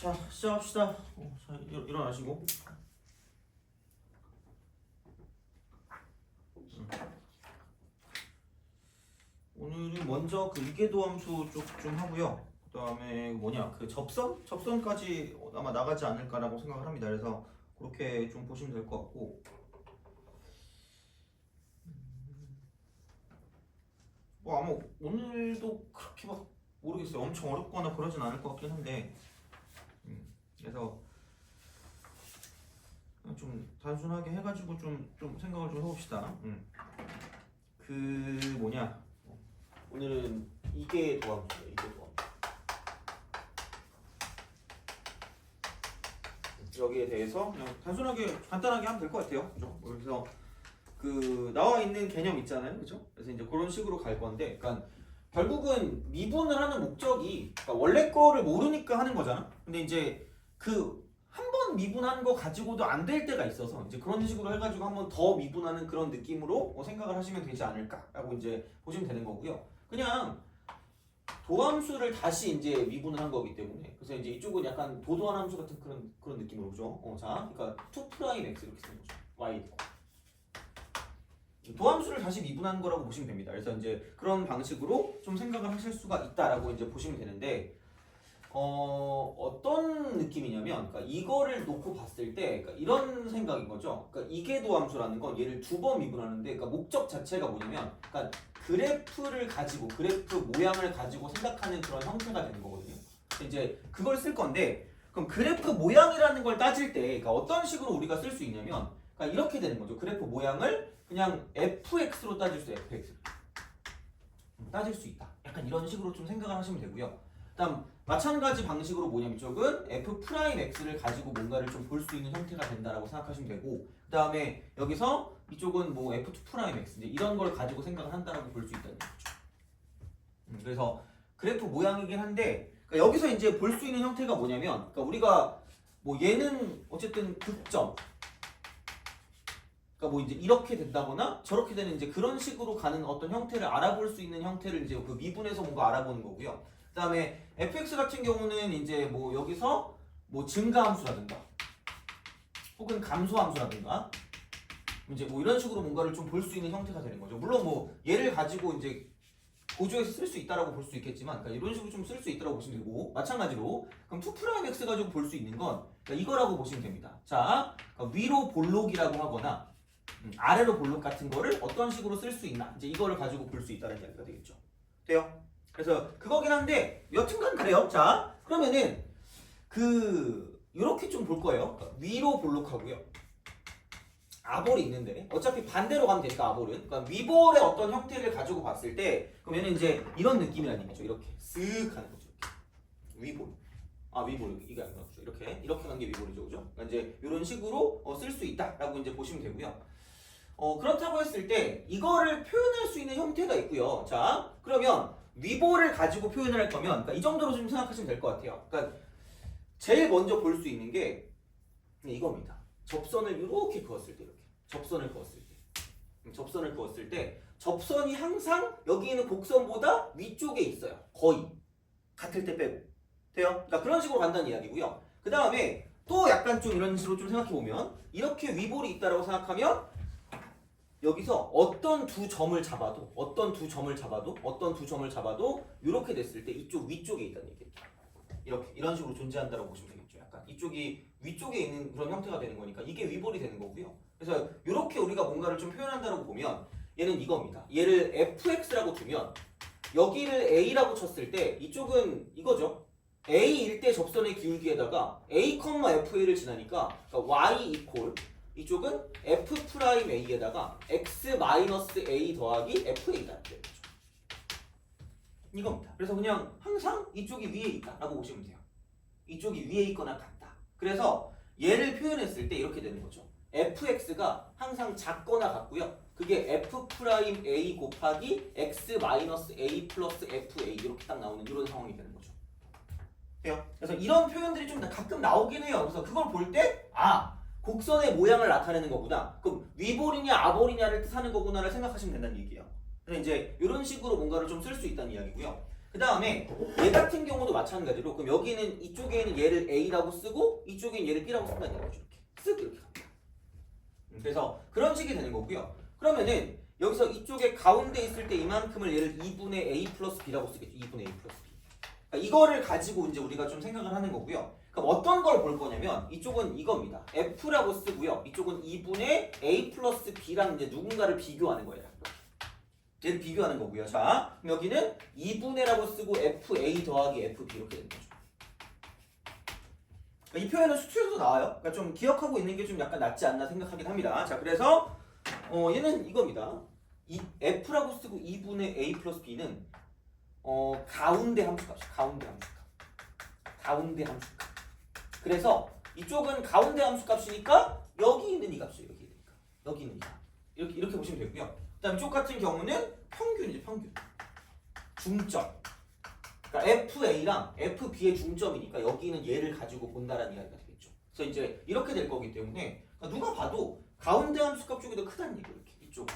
자, 시작합시다. 자, 일어나시고. 오늘은 먼저 그 위계도함수 쪽 좀 하고요. 그다음에 그 접선까지 아마 나가지 않을까라고 생각을 합니다. 그래서 그렇게 좀 보시면 될 것 같고. 뭐 아마 오늘도 그렇게 막 모르겠어요. 엄청 어렵거나 그러진 않을 것 같긴 한데. 그래서 좀 단순하게 해가지고 좀 생각을 좀 해봅시다. 오늘은 이게 도함수예요. 이게 도함수. 여기에 대해서 그냥 단순하게 간단하게 하면 될 것 같아요. 그죠? 그래서 그 나와 있는 개념 있잖아요. 그죠? 그래서 이제 그런 식으로 갈 건데, 그러니까 결국은 미분을 하는 목적이 그러니까 원래 거를 모르니까 하는 거잖아. 근데 이제 그 한 번 미분한 거 가지고도 안 될 때가 있어서 이제 그런 식으로 해가지고 한 번 더 미분하는 그런 느낌으로 생각을 하시면 되지 않을까라고 이제 보시면 되는 거고요. 그냥 도함수를 다시 이제 미분을 한 거기 때문에 그래서 이제 이쪽은 약간 도도한 함수 같은 그런 느낌으로 보죠. 자, 그러니까 2'x 이렇게 쓰는 거죠. y 도함수를 다시 미분한 거라고 보시면 됩니다. 그래서 이제 그런 방식으로 좀 생각을 하실 수가 있다라고 이제 보시면 되는데, 어떤 느낌이냐면, 그러니까 이거를 놓고 봤을 때, 그러니까 이런 생각인 거죠. 그러니까 이계도함수라는 건 얘를 두 번 미분하는데, 그러니까 목적 자체가 뭐냐면, 그러니까 그래프를 가지고 그래프 모양을 가지고 생각하는 그런 형태가 되는 거거든요. 이제 그걸 쓸 건데, 그럼 그래프 모양이라는 걸 따질 때, 그러니까 어떤 식으로 우리가 쓸 수 있냐면, 그러니까 이렇게 되는 거죠. 그래프 모양을 그냥 fx로 따질 수, fx 따질 수 있다. 약간 이런 식으로 좀 생각을 하시면 되고요. 그다음 마찬가지 방식으로 뭐냐면 이쪽은 f'x를 가지고 뭔가를 좀 볼 수 있는 형태가 된다라고 생각하시면 되고, 그다음에 여기서 이쪽은 뭐 f2'x 이제 이런 걸 가지고 생각을 한다라고 볼 수 있다는 거죠. 그래서 그래프 모양이긴 한데, 그러니까 여기서 이제 볼 수 있는 형태가 뭐냐면, 그러니까 우리가 뭐 얘는 어쨌든 극점, 그러니까 뭐 이제 이렇게 된다거나 저렇게 되는 이제 그런 식으로 가는 어떤 형태를 알아볼 수 있는 형태를 이제 그 미분에서 뭔가 알아보는 거고요. 그다음에 fx 같은 경우는 이제 뭐 여기서 뭐 증가함수라든가 혹은 감소함수라든가 이제 뭐 이런 식으로 뭔가를 좀 볼 수 있는 형태가 되는 거죠. 물론 뭐 얘를 가지고 이제 고조해서 쓸 수 있다라고 볼 수 있겠지만, 그러니까 이런 식으로 좀 쓸 수 있다라고 보시면 되고, 마찬가지로 그럼 2'x 가지고 볼 수 있는 건 그러니까 이거라고 보시면 됩니다. 자, 그러니까 위로 볼록이라고 하거나 아래로 볼록 같은 거를 어떤 식으로 쓸 수 있나, 이제 이거를 가지고 볼 수 있다는 이야기가 되겠죠. 돼요? 그래서 그거긴 한데 여튼간 그래요. 자, 그러면은 이렇게 좀 볼 거예요. 그러니까 위로 볼록하고요. 아볼이 있는데 어차피 반대로 가면 되니까 아볼은, 그러니까 위볼의 어떤 형태를 가지고 봤을 때 그러면은 이제 이런 느낌이라는 얘기죠. 이렇게 쓱 하는 거죠. 위볼. 위볼 이게 아니라 이렇게 가는 게 위볼이죠, 그죠? 그러니까 이제 이런 식으로 쓸 수 있다라고 이제 보시면 되고요. 그렇다고 했을 때 이거를 표현할 수 있는 형태가 있고요. 자, 그러면 위볼을 가지고 표현을 할 거면, 그러니까 이 정도로 좀 생각하시면 될 것 같아요. 그러니까 제일 먼저 볼 수 있는 게 이겁니다. 접선을 이렇게 그었을 때, 이렇게 접선을 그었을 때 접선이 항상 여기 있는 곡선보다 위쪽에 있어요. 거의 같을 때 빼고. 돼요? 그러니까 그런 식으로 간다는 이야기고요. 그 다음에 또 약간 좀 이런 식으로 좀 생각해 보면, 이렇게 위볼이 있다라고 생각하면 여기서 어떤 두 점을 잡아도 이렇게 됐을 때 이쪽 위쪽에 있다는 얘기겠죠. 이런 식으로 존재한다고 보시면 되겠죠. 약간 이쪽이 위쪽에 있는 그런 형태가 되는 거니까 이게 위볼이 되는 거고요. 그래서 이렇게 우리가 뭔가를 좀 표현한다고 보면 얘는 이겁니다. 얘를 fx라고 두면 여기를 a라고 쳤을 때 이쪽은 이거죠. a일 때 접선의 기울기에다가 a, fa를 지나니까 그러니까 y 이퀄 이쪽은 f'a에다가 x-a 더하기 fa다. 이겁니다. 그래서 그냥 항상 이쪽이 위에 있다라고 보시면 돼요. 이쪽이 위에 있거나 같다. 그래서 얘를 표현했을 때 이렇게 되는 거죠. fx가 항상 작거나 같고요. 그게 f'a 곱하기 x-a 플러스 fa 이렇게 딱 나오는 이런 상황이 되는 거죠. 돼요? 그래서 이런 표현들이 좀 가끔 나오긴 해요. 그래서 그걸 볼 때 곡선의 모양을 나타내는 거구나. 그럼 위볼이냐 아볼이냐를 뜻하는 거구나를 생각하시면 된다는 얘기예요. 그래서 이제 이런 식으로 뭔가를 좀 쓸 수 있다는 이야기고요. 그 다음에 얘 같은 경우도 마찬가지로 그럼 여기는 이쪽에는 얘를 A라고 쓰고 이쪽에는 얘를 B라고 쓴다는 거죠. 이렇게 쓱 이렇게 갑니다. 그래서 그런 식이 되는 거고요. 그러면은 여기서 이쪽에 가운데 있을 때 이만큼을 얘를 2분의 A 플러스 B라고 쓰겠죠. 2분의 A 플러스 B. 그러니까 이거를 가지고 이제 우리가 좀 생각을 하는 거고요. 그럼 어떤 걸 볼 거냐면 이쪽은 이겁니다. F라고 쓰고요. 이쪽은 2분의 A 플러스 B랑 이제 누군가를 비교하는 거예요. 얘를 비교하는 거고요. 자, 그럼 여기는 2분의라고 쓰고 FA 더하기 FB 이렇게 되는 거죠. 그러니까 이 표현은 수투에서도 나와요. 그러니까 좀 기억하고 있는 게 좀 약간 낫지 않나 생각하긴 합니다. 자, 그래서 얘는 이겁니다. 이 F라고 쓰고 2분의 A 플러스 B는 가운데 함수값이 가운데 함수값. 가운데 함수값. 그래서 이쪽은 가운데 함수값이니까 여기 있는 이 값이에요. 여기 있는 이 값. 여기 있는 이 값. 이렇게 보시면 되고요. 그다음 이쪽 같은 경우는 평균이죠. 평균. 중점. 그러니까 FA랑 FB의 중점이니까 여기는 얘를 가지고 본다라는 이야기가 되겠죠. 그래서 이제 이렇게 될 거기 때문에 그러니까 누가 봐도 가운데 함수값 쪽이 더 크다는 얘기예요. 이렇게 이쪽.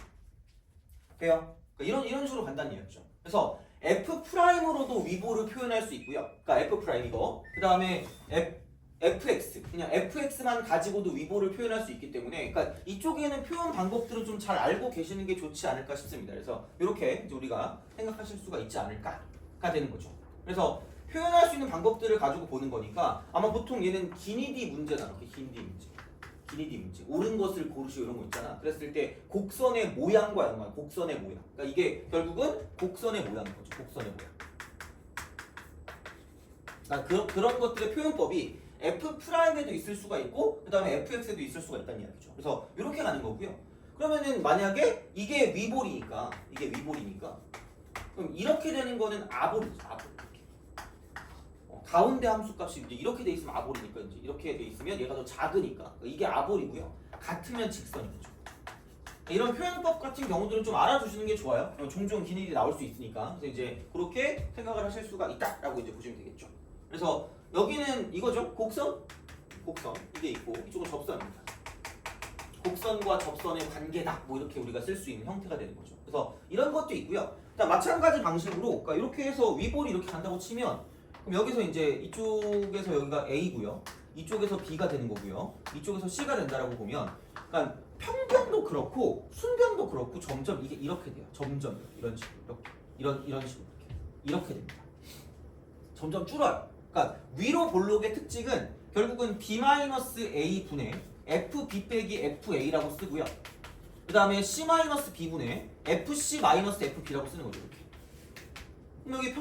돼요? 그러니까 이런 식으로 간다는 이야기죠. 그래서 F 프라임으로도 위보를 표현할 수 있고요. 그러니까 F 프라임 이거. 그다음에 fx 그냥 fx만 가지고도 위보를 표현할 수 있기 때문에 그러니까 이쪽에는 표현 방법들은 좀 잘 알고 계시는 게 좋지 않을까 싶습니다. 그래서 이렇게 이제 우리가 생각하실 수가 있지 않을까가 되는 거죠. 그래서 표현할 수 있는 방법들을 가지고 보는 거니까 아마 보통 얘는 기니디 문제나 이렇게 기니디 문제 옳은 것을 고르시오 이런 거 있잖아. 그랬을 때 곡선의 모양과 연관 곡선의 모양 그러니까 이게 결국은 곡선의 모양인 거죠. 곡선의 모양. 그러니까 그런 것들의 표현법이 F 프라임에도 있을 수가 있고 그 다음에 FX에도 있을 수가 있다는 이야기죠. 그래서 이렇게 가는 거고요. 그러면은 만약에 이게 위볼이니까 그럼 이렇게 되는 거는 아볼이죠. 아볼. 가운데 함수값이 이제 이렇게 돼 있으면 아볼이니까 이제 이렇게 돼 있으면 얘가 더 작으니까 이게 아볼이고요. 같으면 직선인 거죠. 이런 표현법 같은 경우들은 좀 알아두시는 게 좋아요. 종종 긴 일이 나올 수 있으니까. 그래서 이제 그렇게 생각을 하실 수가 있다라고 이제 보시면 되겠죠. 그래서 여기는 이거죠. 곡선 이게 있고 이쪽은 접선입니다. 곡선과 접선의 관계다. 뭐 이렇게 우리가 쓸 수 있는 형태가 되는 거죠. 그래서 이런 것도 있고요. 마찬가지 방식으로 그러니까 이렇게 해서 위볼이 이렇게 간다고 치면 그럼 여기서 이제 이쪽에서 여기가 A고요. 이쪽에서 B가 되는 거고요. 이쪽에서 C가 된다라고 보면 그러니까 평변도 그렇고 순변도 그렇고 점점 이게 이렇게 돼요. 점점 이런 식으로 이런 식으로 이렇게 됩니다. 점점 줄어요. 그러니까 위로 볼록의 특징은 결국은 B-A 분의 FB 빼기 FA라고 쓰고요. 그 다음에 C-B 분의 FC-FB라고 쓰는 거죠. 이렇게. 그럼 여기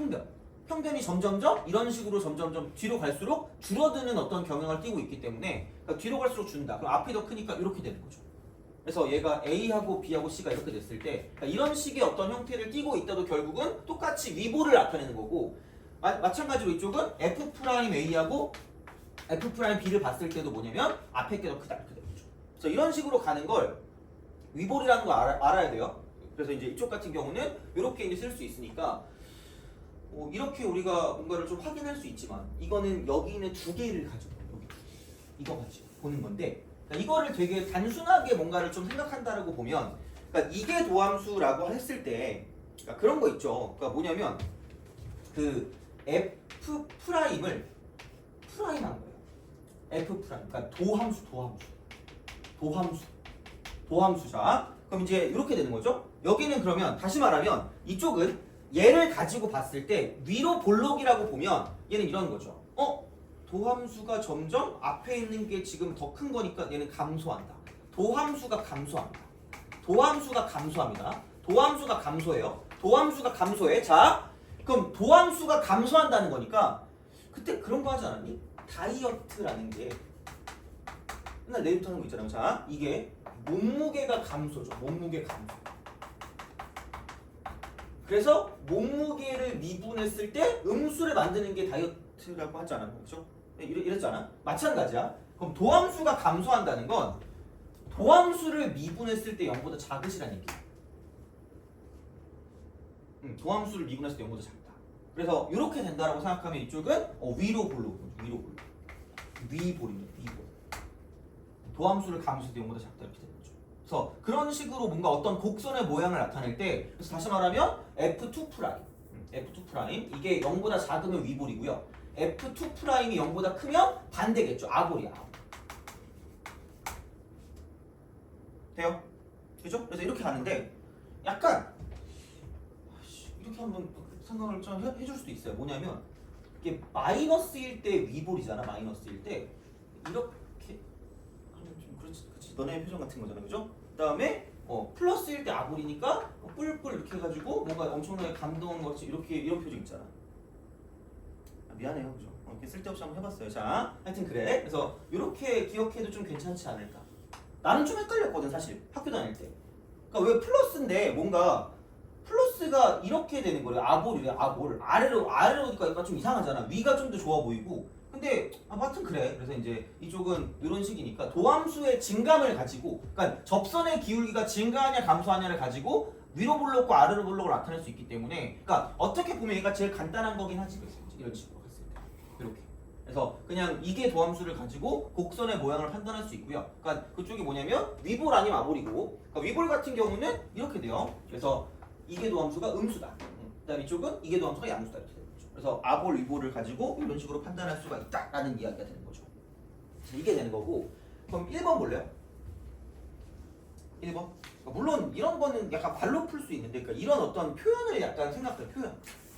평변이 점점점 이런 식으로 점점점 뒤로 갈수록 줄어드는 어떤 경향을 띠고 있기 때문에 그러니까 뒤로 갈수록 준다. 그럼 앞이 더 크니까 이렇게 되는 거죠. 그래서 얘가 A하고 B하고 C가 이렇게 됐을 때 그러니까 이런 식의 어떤 형태를 띠고 있다도 결국은 똑같이 위보를 나타내는 거고 마찬가지로 이쪽은 F'A하고 F'B를 봤을 때도 뭐냐면 앞에 게 더 크다 이렇게 되는 거죠. 그래서 이런 식으로 가는 걸 위볼이라는 걸 알아야 돼요. 그래서 이제 이쪽 같은 경우는 이렇게 이제 쓸 수 있으니까 이렇게 우리가 뭔가를 좀 확인할 수 있지만 이거는 여기 있는 두 개를 가지고 여기 이거 가지고 보는 건데 그러니까 이거를 되게 단순하게 뭔가를 좀 생각한다라고 보면 그러니까 이게 도함수라고 했을 때 그러니까 그런 거 있죠. 그러니까 뭐냐면 그 F 프라임을 프라임한 거예요. F 프라임 그러니까 도함수자. 그럼 이제 이렇게 되는 거죠. 여기는 그러면 다시 말하면 이쪽은 얘를 가지고 봤을 때 위로 볼록이라고 보면 얘는 이런 거죠. 도함수가 점점 앞에 있는 게 지금 더 큰 거니까 얘는 감소한다. 도함수가 감소합니다. 도함수가 감소해요. 도함수가 감소해. 자, 그럼 도함수가 감소한다는 거니까 그때 그런 거 하지 않았니? 다이어트라는 게 맨날 내일부터 하는 거 있잖아요. 자, 이게 몸무게가 감소죠. 몸무게 감소. 그래서 몸무게를 미분했을 때 음수를 만드는 게 다이어트라고 하지 않았나? 그렇죠? 이랬잖아. 마찬가지야. 그럼 도함수가 감소한다는 건 도함수를 미분했을 때 0보다 작으시라는 얘기야. 도함수를 미분했을 때 0보다 작다. 그래서 이렇게 된다라고 생각하면 이쪽은 위로 볼록입니다. 위볼. 도함수를 감소했을 때 0보다 작다 이렇게 되는 거죠. 그래서 그런 식으로 뭔가 어떤 곡선의 모양을 나타낼 때 그래서 다시 말하면 F2 프라임 F2 프라임 이게 0보다 작으면 위볼이고요. F2 프라임이 0보다 크면 반대겠죠. 아볼이야. 아볼. 돼요? 그죠? 그래서 이렇게 가는데 약간 이렇게 한번 생각을 좀 해줄 수도 있어요. 뭐냐면 이게 마이너스일 때 위볼이잖아. 마이너스일 때 이렇게 하면 좀 그렇지. 너네 표정 같은 거잖아. 그죠? 그다음에 플러스일 때 아볼이니까 뿔뿔 이렇게 해가지고 뭔가 엄청나게 감동한 것 같이 이렇게 이런 표정 있잖아. 미안해요. 그죠? 이렇게 쓸데없이 한번 해봤어요. 자, 하여튼 그래. 그래서 이렇게 기억해도 좀 괜찮지 않을까. 나는 좀 헷갈렸거든 사실 학교 다닐 때. 그러니까 왜 플러스인데 뭔가 플러스가 이렇게 되는 거예요. 아볼이래. 아볼. 아래로니까 약간 좀 이상하잖아. 위가 좀 더 좋아 보이고. 근데 하여튼 그래. 그래서 이제 이쪽은 이런 식이니까 도함수의 증감을 가지고, 그러니까 접선의 기울기가 증가하냐 감소하냐를 가지고 위로 볼록과 아래로 볼록을 나타낼 수 있기 때문에, 그러니까 어떻게 보면 얘가 제일 간단한 거긴 하지. 이런 식으로 했을 때 이렇게. 그래서 그냥 이게 도함수를 가지고 곡선의 모양을 판단할 수 있고요. 그러니까 그쪽이 뭐냐면 위볼 아니면 아볼이고, 그러니까 위볼 같은 경우는 이렇게 돼요. 그래서 이게 도함수가 음수다. 그다음 이쪽은 이게 도함수가 양수다 이렇게 되는 거죠. 그래서 아볼, 위볼을 가지고 이런 식으로 판단할 수가 있다라는 이야기가 되는 거죠. 이게 되는 거고. 그럼 1번 볼래요? 1번. 그러니까 물론 이런 거는 약간 발로 풀 수 있는데, 그러니까 이런 어떤 표현을 약간 생각해.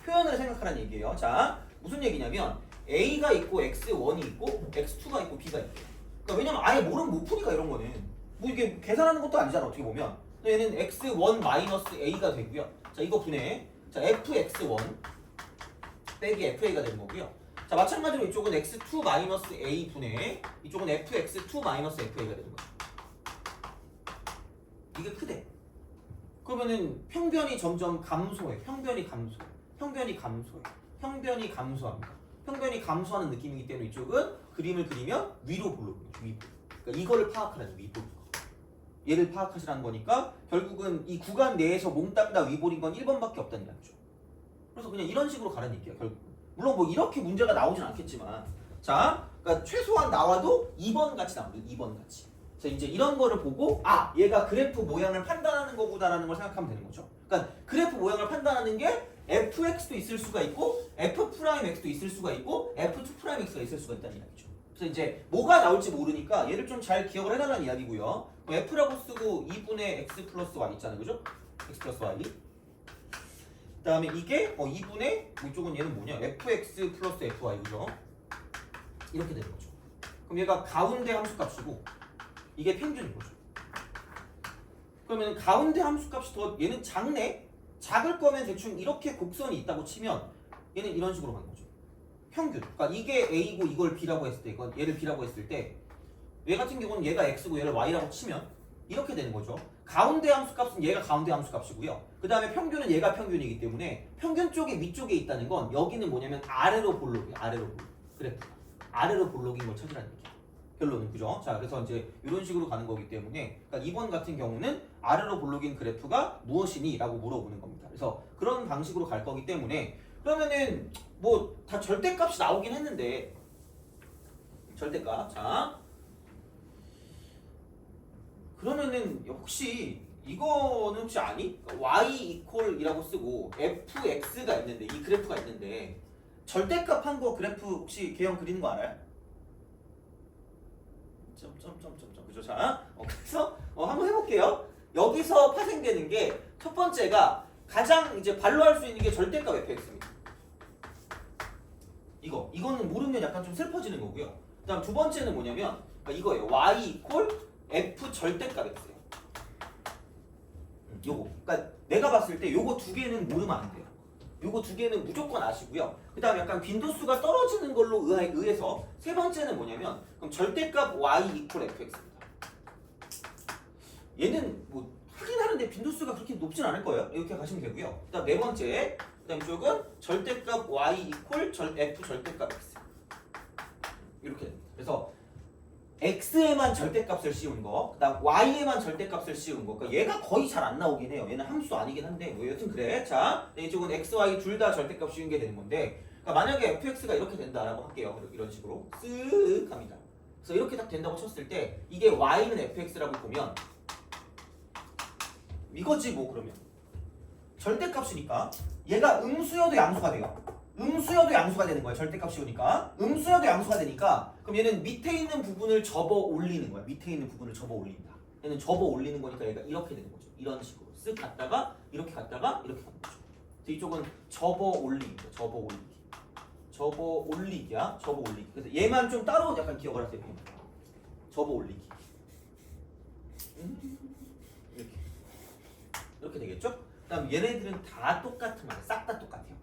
표현을 생각하라는 얘기예요. 자, 무슨 얘기냐면 A가 있고 X1이 있고 X2가 있고 B가 있고. 그러니까 왜냐면 아예 모르면 못 푸니까 이런 거는 뭐 이게 계산하는 것도 아니잖아 어떻게 보면. 얘는 X1 마이너스 A가 되고요. 자, 이거 분해. 자, FX1 빼기 FA가 되는 거고요. 자, 마찬가지로 이쪽은 X2 마이너스 A 분해. 이쪽은 FX2 마이너스 FA가 되는 거죠. 이게 크대. 그러면은 평변이 점점 감소해. 평변이 감소합니다. 평변이 감소하는 느낌이기 때문에 이쪽은 그림을 그리면 위로 볼록이에요. 위볼. 그러니까 이거를 파악하라는 위볼. 얘를 파악하시라는 거니까 결국은 이 구간 내에서 몽땅 다 위볼인 건 1번밖에 없다는 이야기죠. 그래서 그냥 이런 식으로 가라는 얘기예요. 결국. 물론 뭐 이렇게 문제가 나오진 않겠지만, 자, 그러니까 최소한 나와도 2번 같이 나옵니다. 2번 같이. 그래서 이제 이런 거를 보고 얘가 그래프 모양을 판단하는 거구나라는 걸 생각하면 되는 거죠. 그러니까 그래프 모양을 판단하는 게 fx도 있을 수가 있고 f'x도 있을 수가 있고 f2'x가 있을 수가 있다는 이야기죠. 그래서 이제 뭐가 나올지 모르니까 얘를 좀 잘 기억을 해달라는 이야기고요. f라고 쓰고 2분의 x 플러스 y 있잖아요. 그죠? x 플러스 y. 그 다음에 이게 2분의 이쪽은 얘는 뭐냐? fx 플러스 fy. 그죠? 이렇게 되는 거죠. 그럼 얘가 가운데 함수값이고 이게 평균인 거죠. 그러면 가운데 함수값이 더 얘는 작네? 작을 거면 대충 이렇게 곡선이 있다고 치면 얘는 이런 식으로 가는 거죠. 평균. 그러니까 이게 A고 이걸 B라고 했을 때, 이건 얘를 B라고 했을 때, 얘 같은 경우는 얘가 X고 얘를 Y라고 치면 이렇게 되는 거죠. 가운데 함수값은 얘가 가운데 함수값이고요. 그 다음에 평균은 얘가 평균이기 때문에 평균 쪽이 위쪽에 있다는 건 여기는 뭐냐면 아래로 볼록이에요. 아래로 볼록. 그래. 아래로 볼록인 걸 찾으라는 얘기예요. 결론은 그죠? 자, 그래서 이제 이런 식으로 가는 거기 때문에, 그러니까 2번 같은 경우는 아래로 볼록인 그래프가 무엇이니? 라고 물어보는 겁니다. 그래서 그런 방식으로 갈 거기 때문에, 그러면은 뭐 다 절대값이 나오긴 했는데, 절대값. 자, 그러면은 혹시 이거는 혹시 아니? y 이퀄이라고 쓰고 fx가 있는데, 이 그래프가 있는데 절대값 한 거 그래프 혹시 개형 그리는 거 알아요? 점점점점점. 그죠? 자, 그래서 한번 해볼게요. 여기서 파생되는 게 첫 번째가 가장 이제 발로 할 수 있는 게 절대값 fx입니다. 이거는 모르면 약간 좀 슬퍼지는 거고요. 그다음 두 번째는 뭐냐면 이거예요. y 이퀄 f 절대값 x예요. 요거. 그러니까 내가 봤을 때 요거 두 개는 모르면 안 돼요. 요거 두 개는 무조건 아시고요. 그 다음에 약간 빈도수가 떨어지는 걸로 의해서 세 번째는 뭐냐면 그럼 절대값 y 이퀄 fx입니다. 얘는 뭐 하긴 하는데 빈도수가 그렇게 높진 않을 거예요. 이렇게 가시면 되고요. 그 다음 네 번째, 그 다음 이쪽은 절대값 y 이퀄 f 절대값 x. 이렇게 됩니다. 그래서 x에만 절대값을 씌운 거, 그 다음 y에만 절대값을 씌운 거. 그러니까 얘가 거의 잘 안 나오긴 해요. 얘는 함수 아니긴 한데 뭐 여튼 그래. 자, 이쪽은 x, y 둘 다 절대값 씌운 게 되는 건데, 그러니까 만약에 fx가 이렇게 된다라고 할게요. 이런 식으로 쓱 갑니다. 그래서 이렇게 딱 된다고 쳤을 때 이게 y는 fx라고 보면 이거지 뭐. 그러면 절대값이니까 얘가 음수여도 양수가 돼요. 음수여도 양수가 되는 거야. 절대값이 오니까. 음수여도 양수가 되니까 그럼 얘는 밑에 있는 부분을 접어 올리는 거야. 밑에 있는 부분을 접어 올린다. 얘는 접어 올리는 거니까 얘가 이렇게 되는 거죠. 이런 식으로 쓱 갔다가 이렇게 갔다가 이렇게 가는 거죠. 이쪽은 접어 올리기. 접어 올리기. 접어 올리기야. 접어 올리기. 그래서 얘만 좀 따로 약간 기억을 하세요. 접어 올리기. 이렇게 되겠죠? 그다음 얘네들은 다 똑같은 말이야. 싹 다 똑같아요.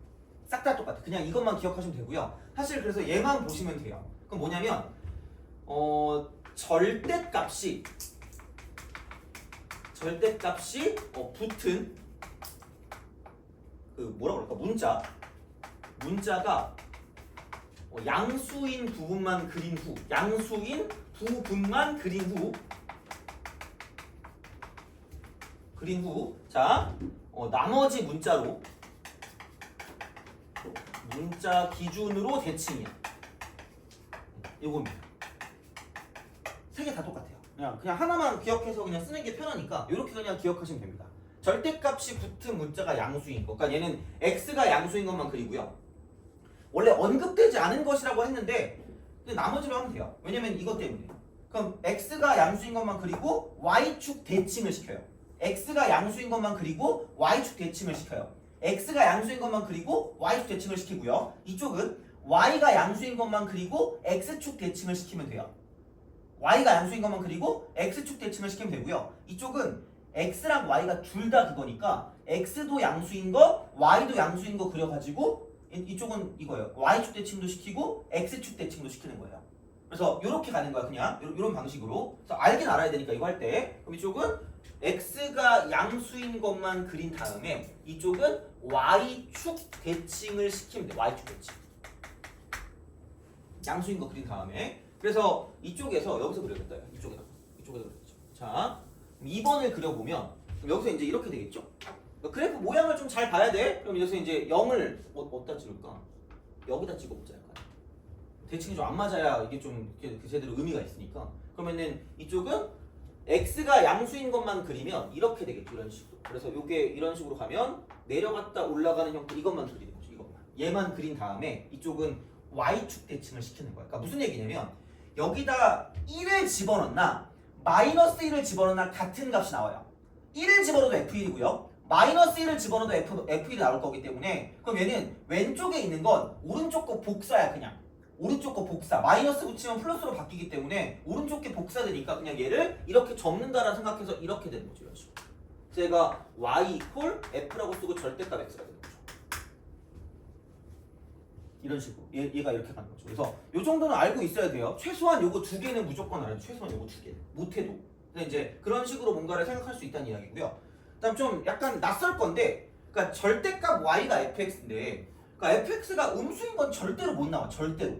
싹 다 똑같아. 그냥 이것만 기억하시면 되고요. 사실 그래서 얘만 보시면 돼요. 그럼 뭐냐면 절대값이 붙은 그 뭐라 그럴까 문자가 양수인 부분만 그린 후 자 나머지 문자 기준으로 대칭이야. 이겁니다. 세 개 다 똑같아요. 그냥 하나만 기억해서 그냥 쓰는 게 편하니까 이렇게 그냥 기억하시면 됩니다. 절대값이 붙은 문자가 양수인 거. 그러니까 얘는 x가 양수인 것만 그리고요. 원래 언급되지 않은 것이라고 했는데 나머지로 하면 돼요. 왜냐면 이것 때문에. 그럼 x가 양수인 것만 그리고 y축 대칭을 시켜요. x가 양수인 것만 그리고 y축 대칭을 시켜요. x가 양수인 것만 그리고 y축 대칭을 시키고요. 이쪽은 y가 양수인 것만 그리고 x축 대칭을 시키면 돼요. y가 양수인 것만 그리고 x축 대칭을 시키면 되고요. 이쪽은 x랑 y가 둘 다 그거니까 x도 양수인 거, y도 양수인 거 그려가지고 이쪽은 이거예요. y축 대칭도 시키고 x축 대칭도 시키는 거예요. 그래서 이렇게 가는 거야. 그냥 이런 방식으로. 그래서 알긴 알아야 되니까 이거 할 때. 그럼 이쪽은 x가 양수인 것만 그린 다음에 이쪽은 y축 대칭을 시키면 돼. y축 대칭. 양수인 거 그린 다음에. 그래서 이쪽에서 여기서 그려야겠다. 이쪽에서 그려야겠죠. 자, 2번을 그려보면 그럼 여기서 이제 이렇게 되겠죠. 그래프 모양을 좀 잘 봐야 돼. 그럼 여기서 이제 0을 어디다 찍을까? 여기다 찍어보자. 약간. 대칭이 좀 안 맞아야 이게 좀 제대로 의미가 있으니까. 그러면은 이쪽은 x가 양수인 것만 그리면 이렇게 되겠죠. 이런 식으로. 그래서 이게 이런 식으로 가면 내려갔다 올라가는 형태 이것만 그리는 거죠. 이것만. 얘만 그린 다음에 이쪽은 y축 대칭을 시키는 거야. 그러니까 무슨 얘기냐면 여기다 1을 집어넣나 마이너스 1을 집어넣나 같은 값이 나와요. 1을 집어넣어도 f1이고요. 마이너스 1을 집어넣어도 f1이 나올 거기 때문에 그럼 얘는 왼쪽에 있는 건 오른쪽 거 복사야. 그냥 오른쪽 거 복사. 마이너스 붙이면 플러스로 바뀌기 때문에 오른쪽 게 복사되니까 그냥 얘를 이렇게 접는다라는 생각해서 이렇게 되는 거죠. 이런 식으로. 제가 y 이퀄 f라고 쓰고 절대값 x가 되는 거죠. 이런 식으로. 얘가 이렇게 가는 거죠. 그래서 이 정도는 알고 있어야 돼요. 최소한 요거 두 개는 무조건 알아요. 최소한 요거 두 개는. 못해도. 근데 이제 그런 식으로 뭔가를 생각할 수 있다는 이야기고요. 그다음 좀 약간 낯설 건데, 그러니까 절대값 y가 fx인데, 그러니까 fx가 음수인 건 절대로 못 나와. 절대로.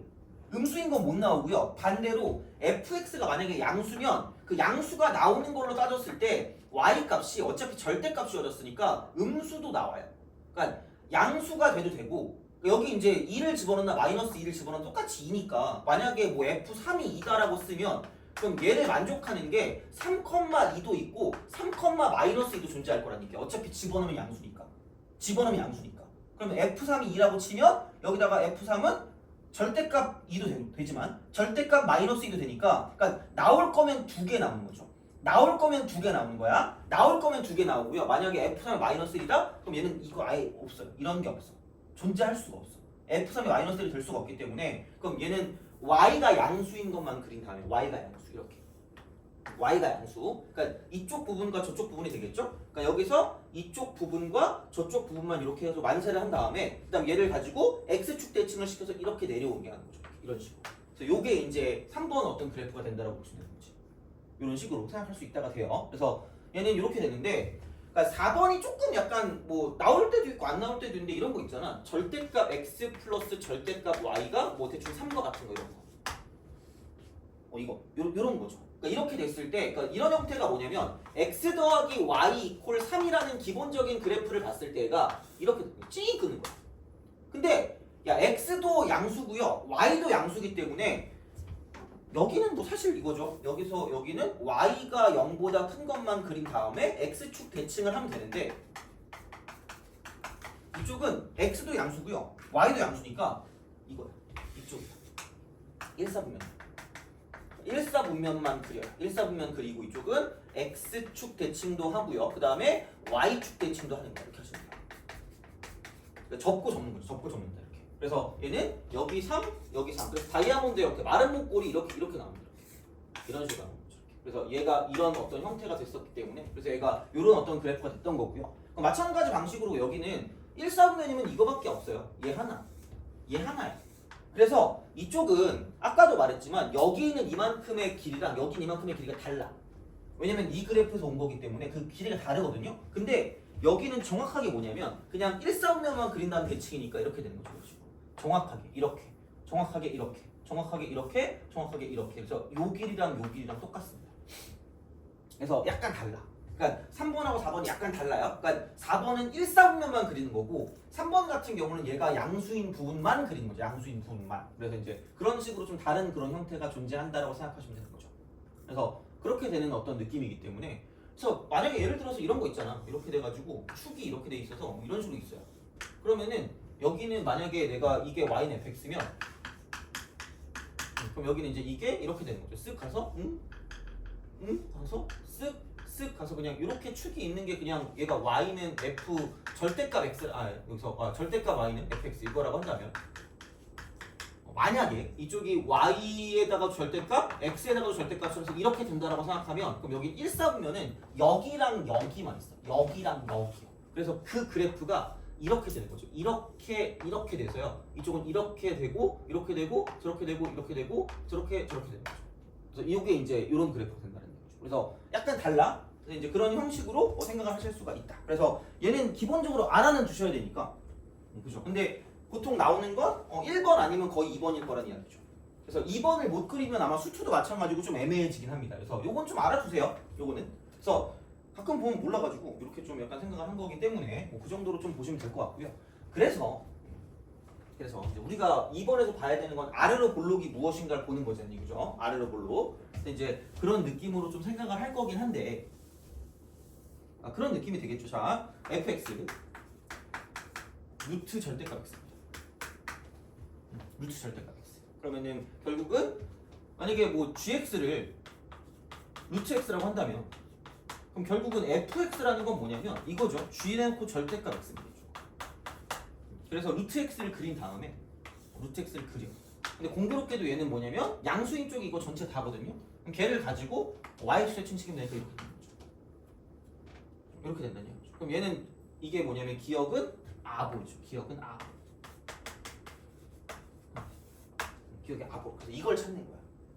음수인 건 못 나오고요. 반대로 fx가 만약에 양수면 그 양수가 나오는 걸로 따졌을 때 y 값이 어차피 절대값이어졌으니까 음수도 나와요. 그러니까 양수가 돼도 되고. 여기 이제 2를 집어넣나 마이너스 2를 집어넣나 똑같이 2니까 만약에 뭐 f3이 2다라고 쓰면 그럼 얘를 만족하는 게 3,2도 있고 3,-2도 존재할 거라니까. 어차피 집어넣으면 양수니까. 그러면 f3이 2라고 치면 여기다가 f3은 절대값 2도 되지만 절대값 마이너스 2도 되니까 그러니까 나올 거면 2개 나오는 거죠. 나올 거면 2개 나오는 거야. 나올 거면 2개 나오고요. 만약에 f3이 마이너스 1이다? 그럼 얘는 이거 아예 없어요. 이런 게 없어. 존재할 수가 없어. f3이 마이너스 1이 될 수가 없기 때문에 그럼 얘는 y가 양수인 것만 그린 다음에 y가 양수 이렇게. y가 양수. 그러니까 이쪽 부분과 저쪽 부분이 되겠죠? 그러니까 여기서 이쪽 부분과 저쪽 부분만 이렇게 해서 만세를 한 다음에 그다음 얘를 가지고 x축 대칭을 시켜서 이렇게 내려오게 하는 거죠. 이런 식으로. 그래서 요게 이제 3번 어떤 그래프가 된다라고 보시면 되는 거지. 이런 식으로 생각할 수 있다가 돼요. 그래서 얘는 이렇게 되는데 그러니까 4번이 조금 약간 뭐 나올 때도 있고 안 나올 때도 있는데 이런 거 있잖아. 절대값 x 플러스 절대값 y가 뭐 대충 3거 같은 거 이런 거. 이거 요런 거죠. 그러니까 이렇게 됐을 때 그러니까 이런 형태가 뭐냐면 x 더하기 y 이퀄 3이라는 기본적인 그래프를 봤을 때가 이렇게 찡 끄는 거야. 근데 야 x도 양수고요. y도 양수기 때문에 여기는 뭐 사실 이거죠. 여기서 여기는 y가 0보다 큰 것만 그린 다음에 x축 대칭을 하면 되는데 이쪽은 x도 양수고요. y도 양수니까 이거야. 이쪽. 일사분면. 일사분면만 그려요. 일사분면 그리고 이쪽은 x축 대칭도 하고요. 그 다음에 y축 대칭도 하는 거야. 이렇게 하시면 돼요. 그러니까 접고 접는 거죠. 접고 접는다 이렇게. 그래서 얘는 여기 3, 여기 3. 그래서 다이아몬드 형태, 마른 목골이 이렇게 나옵니다. 이런 식으로 나옵니다. 그래서 얘가 이런 어떤 형태가 됐었기 때문에 그래서 얘가 이런 어떤 그래프가 됐던 거고요. 마찬가지 방식으로 여기는 1사분면이면 이거밖에 없어요. 얘 하나. 얘 하나야. 그래서 이쪽은 아까도 말했지만 여기는 이만큼의 길이랑 여기는 이만큼의 길이가 달라. 왜냐면 이 그래프에서 온 거기 때문에 그 길이가 다르거든요. 근데 여기는 정확하게 뭐냐면 그냥 1사분면만 그린다는 대칭이니까 이렇게 되는 거죠. 정확하게 이렇게, 정확하게 이렇게, 정확하게 이렇게, 정확하게 이렇게. 그래서 요 길이랑 똑같습니다. 그래서 약간 달라. 그러니까 3번하고 4번이 약간 달라요. 그러니까 4번은 1사분면만 그리는 거고 3번 같은 경우는 얘가 양수인 부분만 그리는 거죠. 양수인 부분만. 그래서 이제 그런 식으로 좀 다른 그런 형태가 존재한다라고 생각하시면 되는 거죠. 그래서 그렇게 되는 어떤 느낌이기 때문에 그래서 만약에 예를 들어서 이런 거 있잖아. 이렇게 돼가지고 축이 이렇게 돼 있어서 뭐 이런 식으로 있어요. 그러면은 여기는 만약에 내가 이게 y는 fx면 그럼 여기는 이제 이게 이렇게 되는 거죠. 쓱 가서 가서 쓱 가서 그냥 이렇게 축이 있는 게 그냥 얘가 y는 f 절대값 x 여기서 절대값 y는 fx 이거라고 한다면 만약에 이쪽이 y에다가 절대값 x에다가 절대값을 해서 이렇게 된다라고 생각하면 그럼 여기 1사분면은 여기랑 여기만 있어. 여기랑 여기요. 그래서 그 그래프가 이렇게 되는 거죠. 이렇게 돼서요. 이쪽은 이렇게 되고 이렇게 되고 저렇게 되고 이렇게 되고 저렇게 되는 거죠. 그래서 이게 이제 이런 그래프가 된다는 거죠. 그래서 약간 달라. 그래서 이제 그런 형식으로 생각을 하실 수가 있다. 그래서 얘는 기본적으로 알아는 두셔야 되니까. 그죠? 근데 보통 나오는 건 1번 아니면 거의 2번일 거란 이야기죠. 그래서 2번을 못 그리면 아마 수투도 마찬가지고 좀 애매해지긴 합니다. 그래서 요건 좀 알아두세요. 요거는. 그래서 가끔 보면 몰라가지고 이렇게 좀 약간 생각을 한 거기 때문에 뭐 그 정도로 좀 보시면 될 것 같고요. 그래서 이제 우리가 2번에서 봐야 되는 건 아래로 볼록이 무엇인가를 보는 거잖아요, 그죠? 아래로 볼록. 근데 이제 그런 느낌으로 좀 생각을 할 거긴 한데 그런 느낌이 되겠죠. 자, fx 루트 절대값 x입니다. 루트 절대값 x. 그러면은 결국은 만약에 뭐 gx를 루트 x라고 한다면 그럼 결국은 fx라는 건 뭐냐면 이거죠. g놓고 절대값 x입니다. 그래서 루트 x를 그린 다음에 루트 x를 그려. 근데 공교롭게도 얘는 뭐냐면 양수인 쪽이 이거 전체 다거든요. 그럼 걔를 가지고 y축에 침식이면 되니까 이렇게 되는 거죠. 이렇게 된다는 얘기죠. 그럼 얘는 이게 뭐냐면 기억은 아볼이죠. 기억은 아볼. 기억이 아볼. 그래서 이걸 찾는 거야.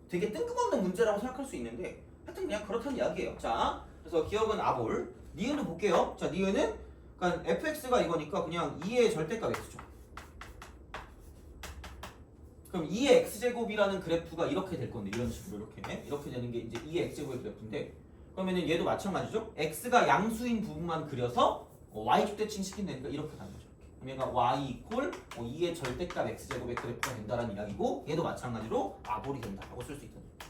되게 뜬금없는 문제라고 생각할 수 있는데 하여튼 그냥 그렇다는 이야기예요. 자, 그래서 기억은 아볼. 니은도 볼게요. 자, 니은은 그러니까 fx가 이거니까 그냥 2의 절대값 x죠. 그럼 2의 x제곱이라는 그래프가 이렇게 될 건데 이런 식으로 이렇게 되는 게 이제 2의 x제곱의 그래프인데 그러면은 얘도 마찬가지죠. x가 양수인 부분만 그려서 y축 대칭 시킨다니까 이렇게 가는 거죠. 그럼 얘가 y 이퀄 2의 절대값 x제곱의 그래프가 된다라는 이야기고 얘도 마찬가지로 아볼이 된다라고 쓸 수 있다는 거죠.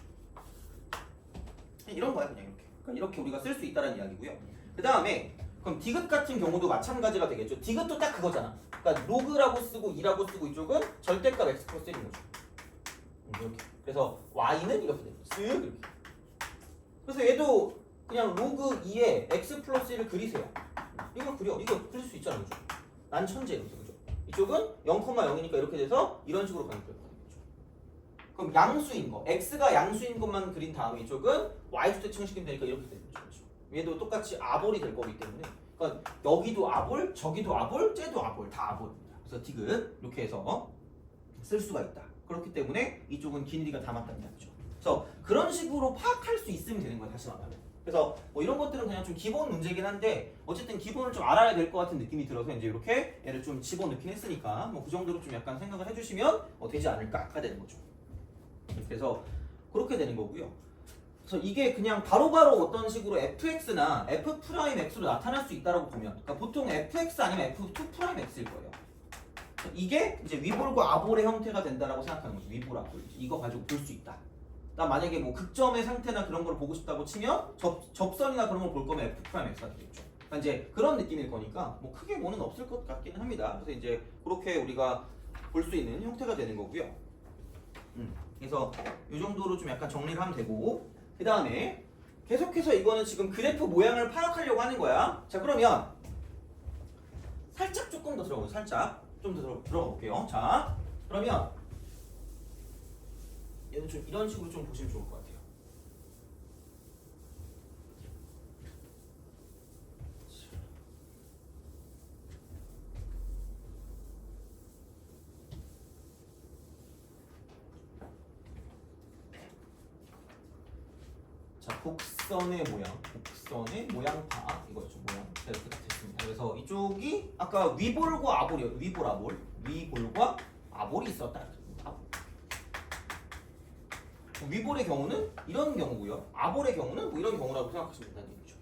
이런 거야 그냥 이렇게. 그러니까 이렇게 우리가 쓸 수 있다라는 이야기고요. 그 다음에 그럼 디귿 같은 경우도 마찬가지가 되겠죠. 디귿도 딱 그거잖아. 그러니까 로그라고 쓰고 2라고 쓰고 이쪽은 절대값 x 플러스 1인 거죠. 이렇게. 그래서 y는 이렇게 됩니다. 쓱 이렇게. 그래서 얘도 그냥 로그 2에 x 플러스 1을 그리세요. 이거 그려. 이거 그릴 수 있잖아. 그죠? 난 천재 이렇게. 그죠? 이쪽은 0,0이니까 이렇게 돼서 이런 식으로 가는 거예요. 그럼 양수인 거. x가 양수인 것만 그린 다음에 이쪽은 y축 대칭시키면 되니까 이렇게 되는 거죠. 얘도 똑같이 아볼이 될 거기 때문에 그러니까 여기도 아볼, 저기도 아볼, 쟤도 아볼, 다 아볼입니다. 그래서 디귿 이렇게 해서 쓸 수가 있다. 그렇기 때문에 이쪽은 길이가 다 맞다는 얘기죠. 그래서 그런 식으로 파악할 수 있으면 되는 거야. 다시 말하면. 그래서 뭐 이런 것들은 그냥 좀 기본 문제긴 한데 어쨌든 기본을 좀 알아야 될 것 같은 느낌이 들어서 이제 이렇게 얘를 좀 집어넣긴 했으니까 뭐 그 정도로 좀 약간 생각을 해주시면 되지 않을까가 되는 거죠. 그래서 그렇게 되는 거고요. 그래서 이게 그냥 바로바로 어떤 식으로 fx나 f'x로 나타날 수 있다고 보면 그러니까 보통 fx 아니면 f2'x일 거예요. 이게 이제 위볼과 아볼의 형태가 된다라고 생각하는 거죠. 위볼, 아볼. 이거 가지고 볼 수 있다. 나 만약에 뭐 극점의 상태나 그런 걸 보고 싶다고 치면 접선이나 그런 걸 볼 거면 f'x가 되겠죠. 그러니까 이제 그런 느낌일 거니까 뭐 크게 뭐는 없을 것 같기는 합니다. 그래서 이제 그렇게 우리가 볼 수 있는 형태가 되는 거고요. 그래서 이 정도로 좀 약간 정리를 하면 되고, 그 다음에 계속해서 이거는 지금 그래프 모양을 파악하려고 하는 거야. 자, 그러면 살짝 조금 더 들어가요. 살짝 좀 더 들어가 볼게요. 자, 그러면 얘는 좀 이런 식으로 좀 보시면 좋을 것 같아요. 자, 곡선의 모양파 이거죠. 모양. 자, 이렇게 딱 됐습니다. 그래서 이쪽이 아까 위볼과 아볼이요. 위볼, 아볼. 위볼과 아볼이 있었다. 위볼의 경우는 이런 경우고요. 아볼의 경우는 뭐 이런 경우라고 생각하시면 된다는 얘기죠.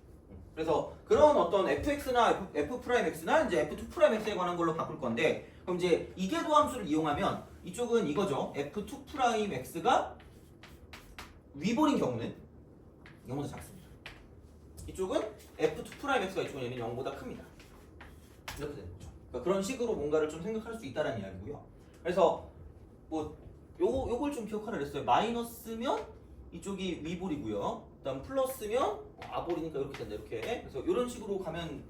그래서 그런 어떤 fx나 f'x나 이제 f2'x에 관한 걸로 바꿀 건데, 그럼 이제 이계도 함수를 이용하면 이쪽은 이거죠. f2'x가 위볼인 경우는 0보다 작습니다. 이쪽은 f2'x가 이쪽은 얘는 0보다 큽니다. 이렇게 되는 거죠. 그러니까 그런 식으로 뭔가를 좀 생각할 수 있다는 이야기고요. 그래서 뭐 요걸 좀 기억하라 그랬어요. 마이너스면 이쪽이 위볼이고요. 그다음 플러스면 아볼이니까 이렇게 된다. 이렇게. 그래서 이런 식으로 가면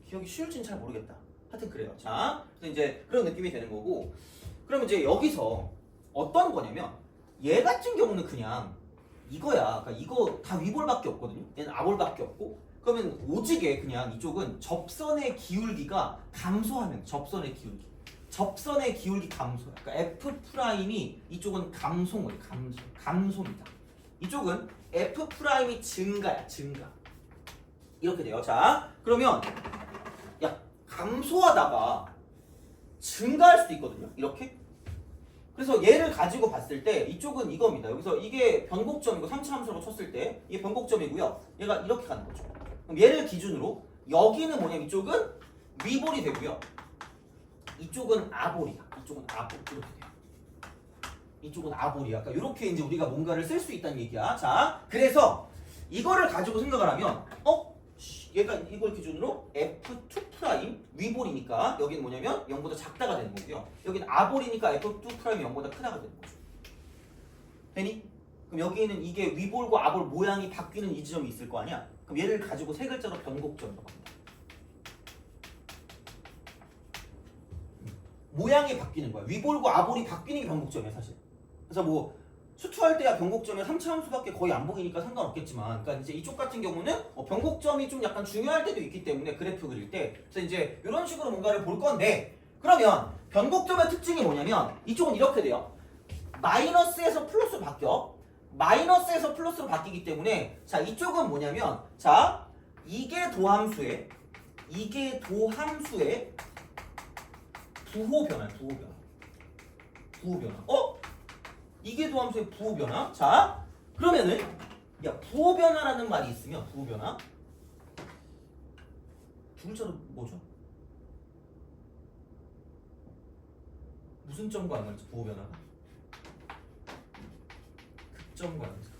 기억이 쉬울지는 잘 모르겠다. 하여튼 그래요. 자, 그래서 이제 그런 느낌이 되는 거고. 그럼 이제 여기서 어떤 거냐면 얘 같은 경우는 그냥 이거야. 그러니까 이거 다 위볼밖에 없거든요. 얘는 아볼밖에 없고. 그러면 오지게 그냥 이쪽은 접선의 기울기가 감소하는 접선의 기울기. 접선의 기울기 감소야. 그러니까 F 프라임이 이쪽은 감소예요. 감소입니다. 이쪽은 F 프라임이 증가야. 증가. 이렇게 돼요. 자, 그러면 야, 감소하다가 증가할 수도 있거든요. 이렇게. 그래서 얘를 가지고 봤을 때 이쪽은 이겁니다. 여기서 이게 변곡점이고 3차 함수라고 쳤을 때 이게 변곡점이고요. 얘가 이렇게 가는 거죠. 그럼 얘를 기준으로 여기는 뭐냐면 이쪽은 위볼이 되고요. 이쪽은 아볼이야. 이쪽은 아볼. 이렇게 돼요. 이쪽은 아볼이야. 그러니까 이렇게 이제 우리가 뭔가를 쓸 수 있다는 얘기야. 자, 그래서 이거를 가지고 생각을 하면 얘가 이걸 기준으로 F2' 위볼이니까 여기는 뭐냐면 0보다 작다가 되는 거고요. 여기는 아볼이니까 F2' 0보다 크다가 되는 거죠. 되니? 그럼 여기는 이게 위볼과 아볼 모양이 바뀌는 이 지점이 있을 거 아니야? 그럼 얘를 가지고 세 글자로 변곡점이라고 합니다. 모양이 바뀌는 거야. 위볼과 아볼이 바뀌는 게 변곡점이야, 사실. 그래서 뭐 수투할 때야 변곡점에 3차 함수밖에 거의 안 보이니까 상관없겠지만, 그러니까 이제 이쪽 같은 경우는 변곡점이 좀 약간 중요할 때도 있기 때문에 그래프 그릴 때, 그래서 이제 이런 식으로 뭔가를 볼 건데, 그러면 변곡점의 특징이 뭐냐면 이쪽은 이렇게 돼요. 마이너스에서 플러스로 바뀌어. 마이너스에서 플러스로 바뀌기 때문에, 자, 이쪽은 뭐냐면, 자, 이게 도함수의 부호 변화. 이게 도함수의 부호 변화. 자, 그러면은 야, 부호 변화라는 말이 있으면 부호 변화 두 글자로 뭐죠? 무슨 점과 안 맞지? 부호 변화가 극점과 안 맞지?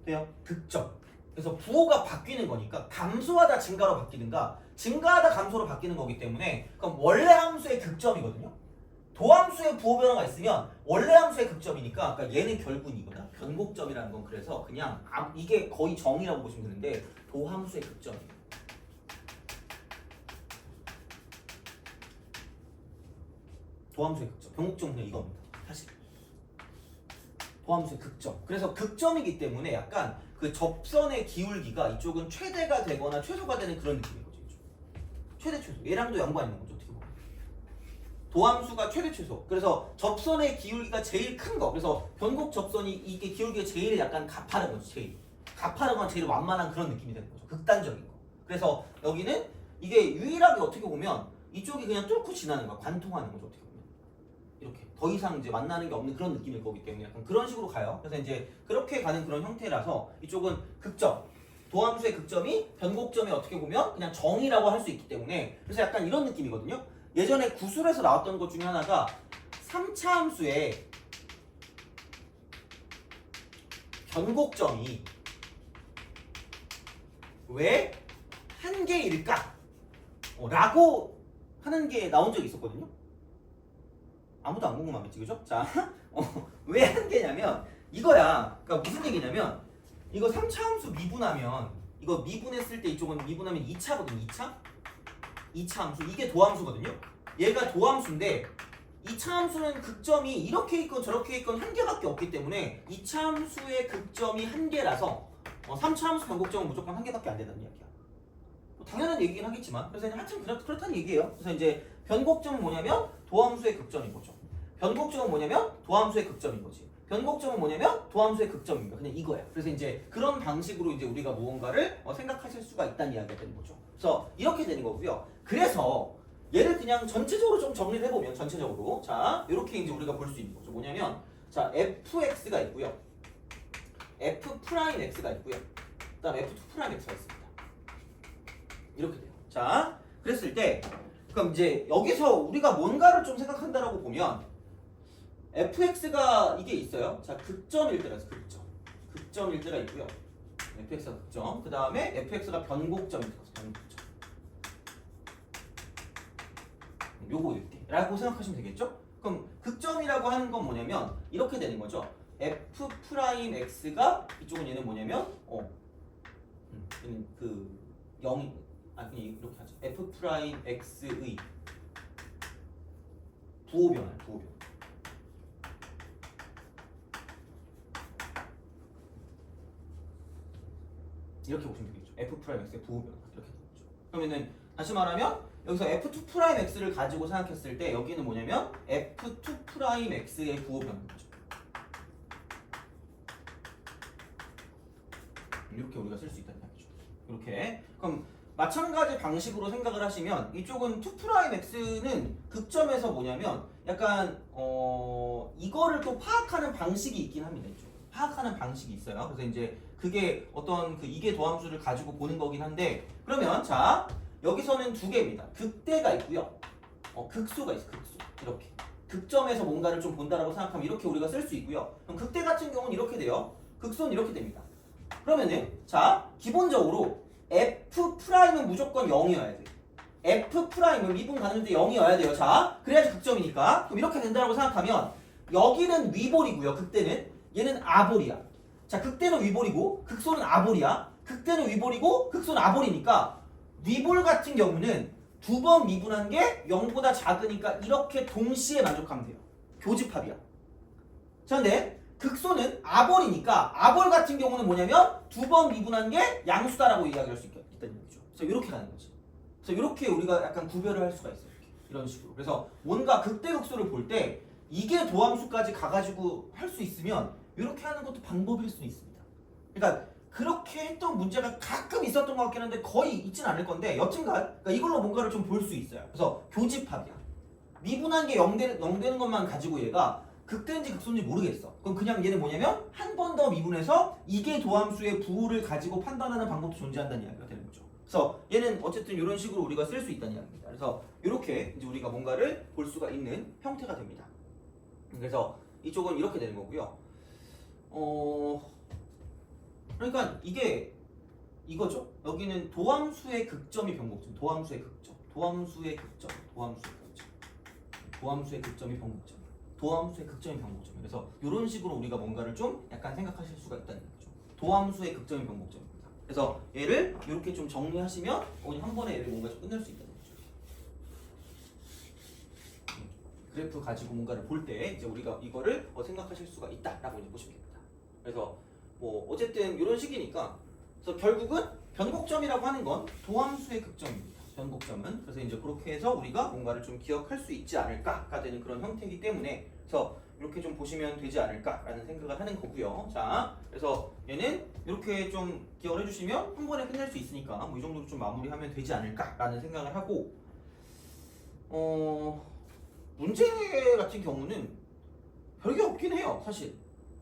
돼요? 극점. 그래서 부호가 바뀌는 거니까 감소하다 증가로 바뀌든가 증가하다 감소로 바뀌는 거기 때문에, 그럼 원래 함수의 극점이거든요. 도함수의 부호 변화가 있으면 원래 함수의 극점이니까, 그러니까 얘는 결국은 이거다. 변곡점이라는 건 그래서 그냥 이게 거의 정이라고 보시면 되는데 도함수의 극점이에요. 도함수의 극점. 변곡점은 그냥 이겁니다. 사실. 도함수의 극점. 그래서 극점이기 때문에 약간 그 접선의 기울기가 이쪽은 최대가 되거나 최소가 되는 그런 느낌인 거죠. 이쪽. 최대 최소. 얘랑도 연관 있는 거죠. 어떻게 보면. 도함수가 최대 최소. 그래서 접선의 기울기가 제일 큰 거. 그래서 변곡 접선이 이게 기울기가 제일 약간 가파른 거죠. 제일. 가파르거나 제일 완만한 그런 느낌이 되는 거죠. 극단적인 거. 그래서 여기는 이게 유일하게 어떻게 보면 이쪽이 그냥 뚫고 지나는 거야. 관통하는 거죠. 어떻게 보면. 이렇게 더 이상 이제 만나는 게 없는 그런 느낌일 거기 때문에 약간 그런 식으로 가요. 그래서 이제 그렇게 가는 그런 형태라서 이쪽은 극점, 도함수의 극점이 변곡점이 어떻게 보면 그냥 정이라고 할 수 있기 때문에, 그래서 약간 이런 느낌이거든요. 예전에 구술에서 나왔던 것 중에 하나가 3차 함수의 변곡점이 왜 한계일까? 라고 하는 게 나온 적이 있었거든요. 아무도 안 궁금하겠지, 그죠? 자, 왜 한계냐면 이거야. 그러니까 무슨 얘기냐면 이거 3차 함수 미분하면 이거 미분했을 때 이쪽은 미분하면 2차거든요. 2차? 2차 함수. 이게 도함수거든요. 얘가 도함수인데 2차 함수는 극점이 이렇게 있건 저렇게 있건 한 개밖에 없기 때문에 2차 함수의 극점이 한 개라서 3차 함수 변곡점은 무조건 한 개밖에 안 된다는 이야기야. 뭐 당연한 얘기긴 하겠지만 그래서 하여튼 그렇다는 얘기예요. 그래서 이제 변곡점은 뭐냐면 도함수의 극점인 거죠. 변곡점은 뭐냐면 도함수의 극점인 거지. 변곡점은 뭐냐면 도함수의 극점입니다. 그냥 이거야. 그래서 이제 그런 방식으로 이제 우리가 무언가를 생각하실 수가 있다는 이야기가 되는 거죠. 그래서 이렇게 되는 거고요. 그래서 얘를 그냥 전체적으로 좀 정리를 해보면 전체적으로 자 이렇게 이제 우리가 볼 수 있는 거죠. 뭐냐면 자 fx가 있고요. f'x가 있고요. 그다음 f2'x가 있습니다. 이렇게 돼요. 자 그랬을 때 그럼 이제 여기서 우리가 뭔가를 좀 생각한다라고 보면 fx가 이게 있어요. 자 극점일 때라서 극점일 때가 있고요. fx가 극점. 그 다음에 fx가 변곡점일 때라서 변곡점. 요거 이렇게라고 생각하시면 되겠죠? 그럼 극점이라고 하는 건 뭐냐면 이렇게 되는 거죠. f'x가 이쪽은 얘는 뭐냐면 얘는 그 0이 그냥 이렇게 하죠. f'x의 부호변화예요. 부호변화. 이렇게 보시면 되겠죠. f'x의 부호변화 이렇게 되겠죠. 그러면은 다시 말하면 여기서 f2'x를 가지고 생각했을 때 여기는 뭐냐면 f2'x의 부호변화인 거죠. 이렇게 우리가 쓸 수 있다는 얘기죠. 이렇게. 그럼 마찬가지 방식으로 생각을 하시면 이쪽은 2'x는 극점에서 뭐냐면 약간 이거를 또 파악하는 방식이 있긴 합니다. 이쪽. 파악하는 방식이 있어요. 그래서 이제 그게 어떤 그 이계 도함수를 가지고 보는 거긴 한데 그러면 자 여기서는 두 개입니다. 극대가 있고요. 극소가 있어. 극소. 이렇게. 극점에서 뭔가를 좀 본다라고 생각하면 이렇게 우리가 쓸 수 있고요. 그럼 극대 같은 경우는 이렇게 돼요. 극소는 이렇게 됩니다. 그러면은 자 기본적으로 F'은 무조건 0이어야 돼. F'은 미분 가능할 때 0이어야 돼요. 자 그래야지 극점이니까. 그럼 이렇게 된다고 생각하면 여기는 위볼이고요. 극대는 얘는 아볼이야. 자 극대는 위볼이고 극소는 아볼이야. 극대는 위볼이고 극소는 아볼이니까 위볼 같은 경우는 두 번 미분한 게 0보다 작으니까 이렇게 동시에 만족하면 돼요. 교집합이야. 자 근데 극소는 아볼이니까 아볼 같은 경우는 뭐냐면 두 번 미분한 게 양수다라고 이야기할 수 있다는 얘기죠. 그래서 이렇게 가는 거지. 그래서 이렇게 우리가 약간 구별을 할 수가 있어요. 이런 식으로. 그래서 뭔가 극대극소를 볼 때 이게 도함수까지 가가지고 할 수 있으면 이렇게 하는 것도 방법일 수는 있습니다. 그러니까 그렇게 했던 문제가 가끔 있었던 것 같긴 한데 거의 있진 않을 건데 여튼간 그러니까 이걸로 뭔가를 좀 볼 수 있어요. 그래서 교집합이야. 미분한 게 0 되는 것만 가지고 얘가 극대인지 극소인지 모르겠어. 그럼 그냥 얘는 뭐냐면 한 번 더 미분해서 이게 도함수의 부호를 가지고 판단하는 방법도 존재한다는 이야기가 되는 거죠. 그래서 얘는 어쨌든 이런 식으로 우리가 쓸 수 있다는 이야기입니다. 그래서 이렇게 이제 우리가 뭔가를 볼 수가 있는 형태가 됩니다. 그래서 이쪽은 이렇게 되는 거고요. 그러니까 이게 이거죠. 여기는 도함수의 극점이 변곡점. 도함수의 극점. 도함수의 극점. 도함수의 극점. 도함수의 극점이 변곡점. 도함수의 극점이 변곡점. 그래서 이런 식으로 우리가 뭔가를 좀 약간 생각하실 수가 있다는 거죠. 도함수의 극점이 변곡점입니다. 그래서 얘를 이렇게 좀 정리하시면 한 번에 얘를 뭔가 좀 끝낼 수 있다는 거죠. 그래프 가지고 뭔가를 볼 때 이제 우리가 이거를 생각하실 수가 있다라고 이제 보시면 됩니다. 그래서 뭐 어쨌든 이런 식이니까 그래서 결국은 변곡점이라고 하는 건 도함수의 극점입니다. 변곡점은 그래서 이제 그렇게 해서 우리가 뭔가를 좀 기억할 수 있지 않을까가 되는 그런 형태이기 때문에 그래서 이렇게 좀 보시면 되지 않을까라는 생각을 하는 거고요. 자, 그래서 얘는 이렇게 좀 기억을 해주시면 한 번에 끝낼 수 있으니까 뭐 이 정도로 좀 마무리하면 되지 않을까라는 생각을 하고 문제 같은 경우는 별게 없긴 해요, 사실.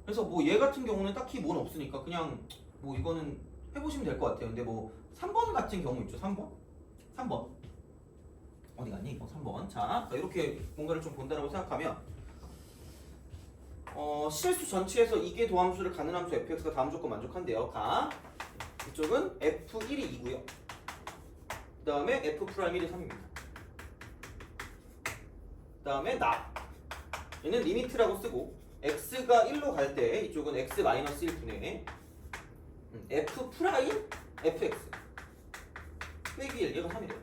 그래서 뭐 얘 같은 경우는 딱히 뭔 없으니까 그냥 뭐 이거는 해보시면 될 것 같아요. 근데 뭐 3번 같은 경우 있죠, 3번. 3번 어디 갔니? 3번. 자, 이렇게 뭔가를 좀 본다고 생각하면 실수 전체에서 이게 도함수를 가는 함수 fx가 다음 조건 만족한대요. 가 이쪽은 f1이 2고요. 그 다음에 f 프라임 1이 3입니다. 그 다음에 얘는 리미트라고 쓰고 x가 1로 갈 때 이쪽은 x 마이너스 1분의 f 프라임 fx 빼기 1 얘가 3이 돼요.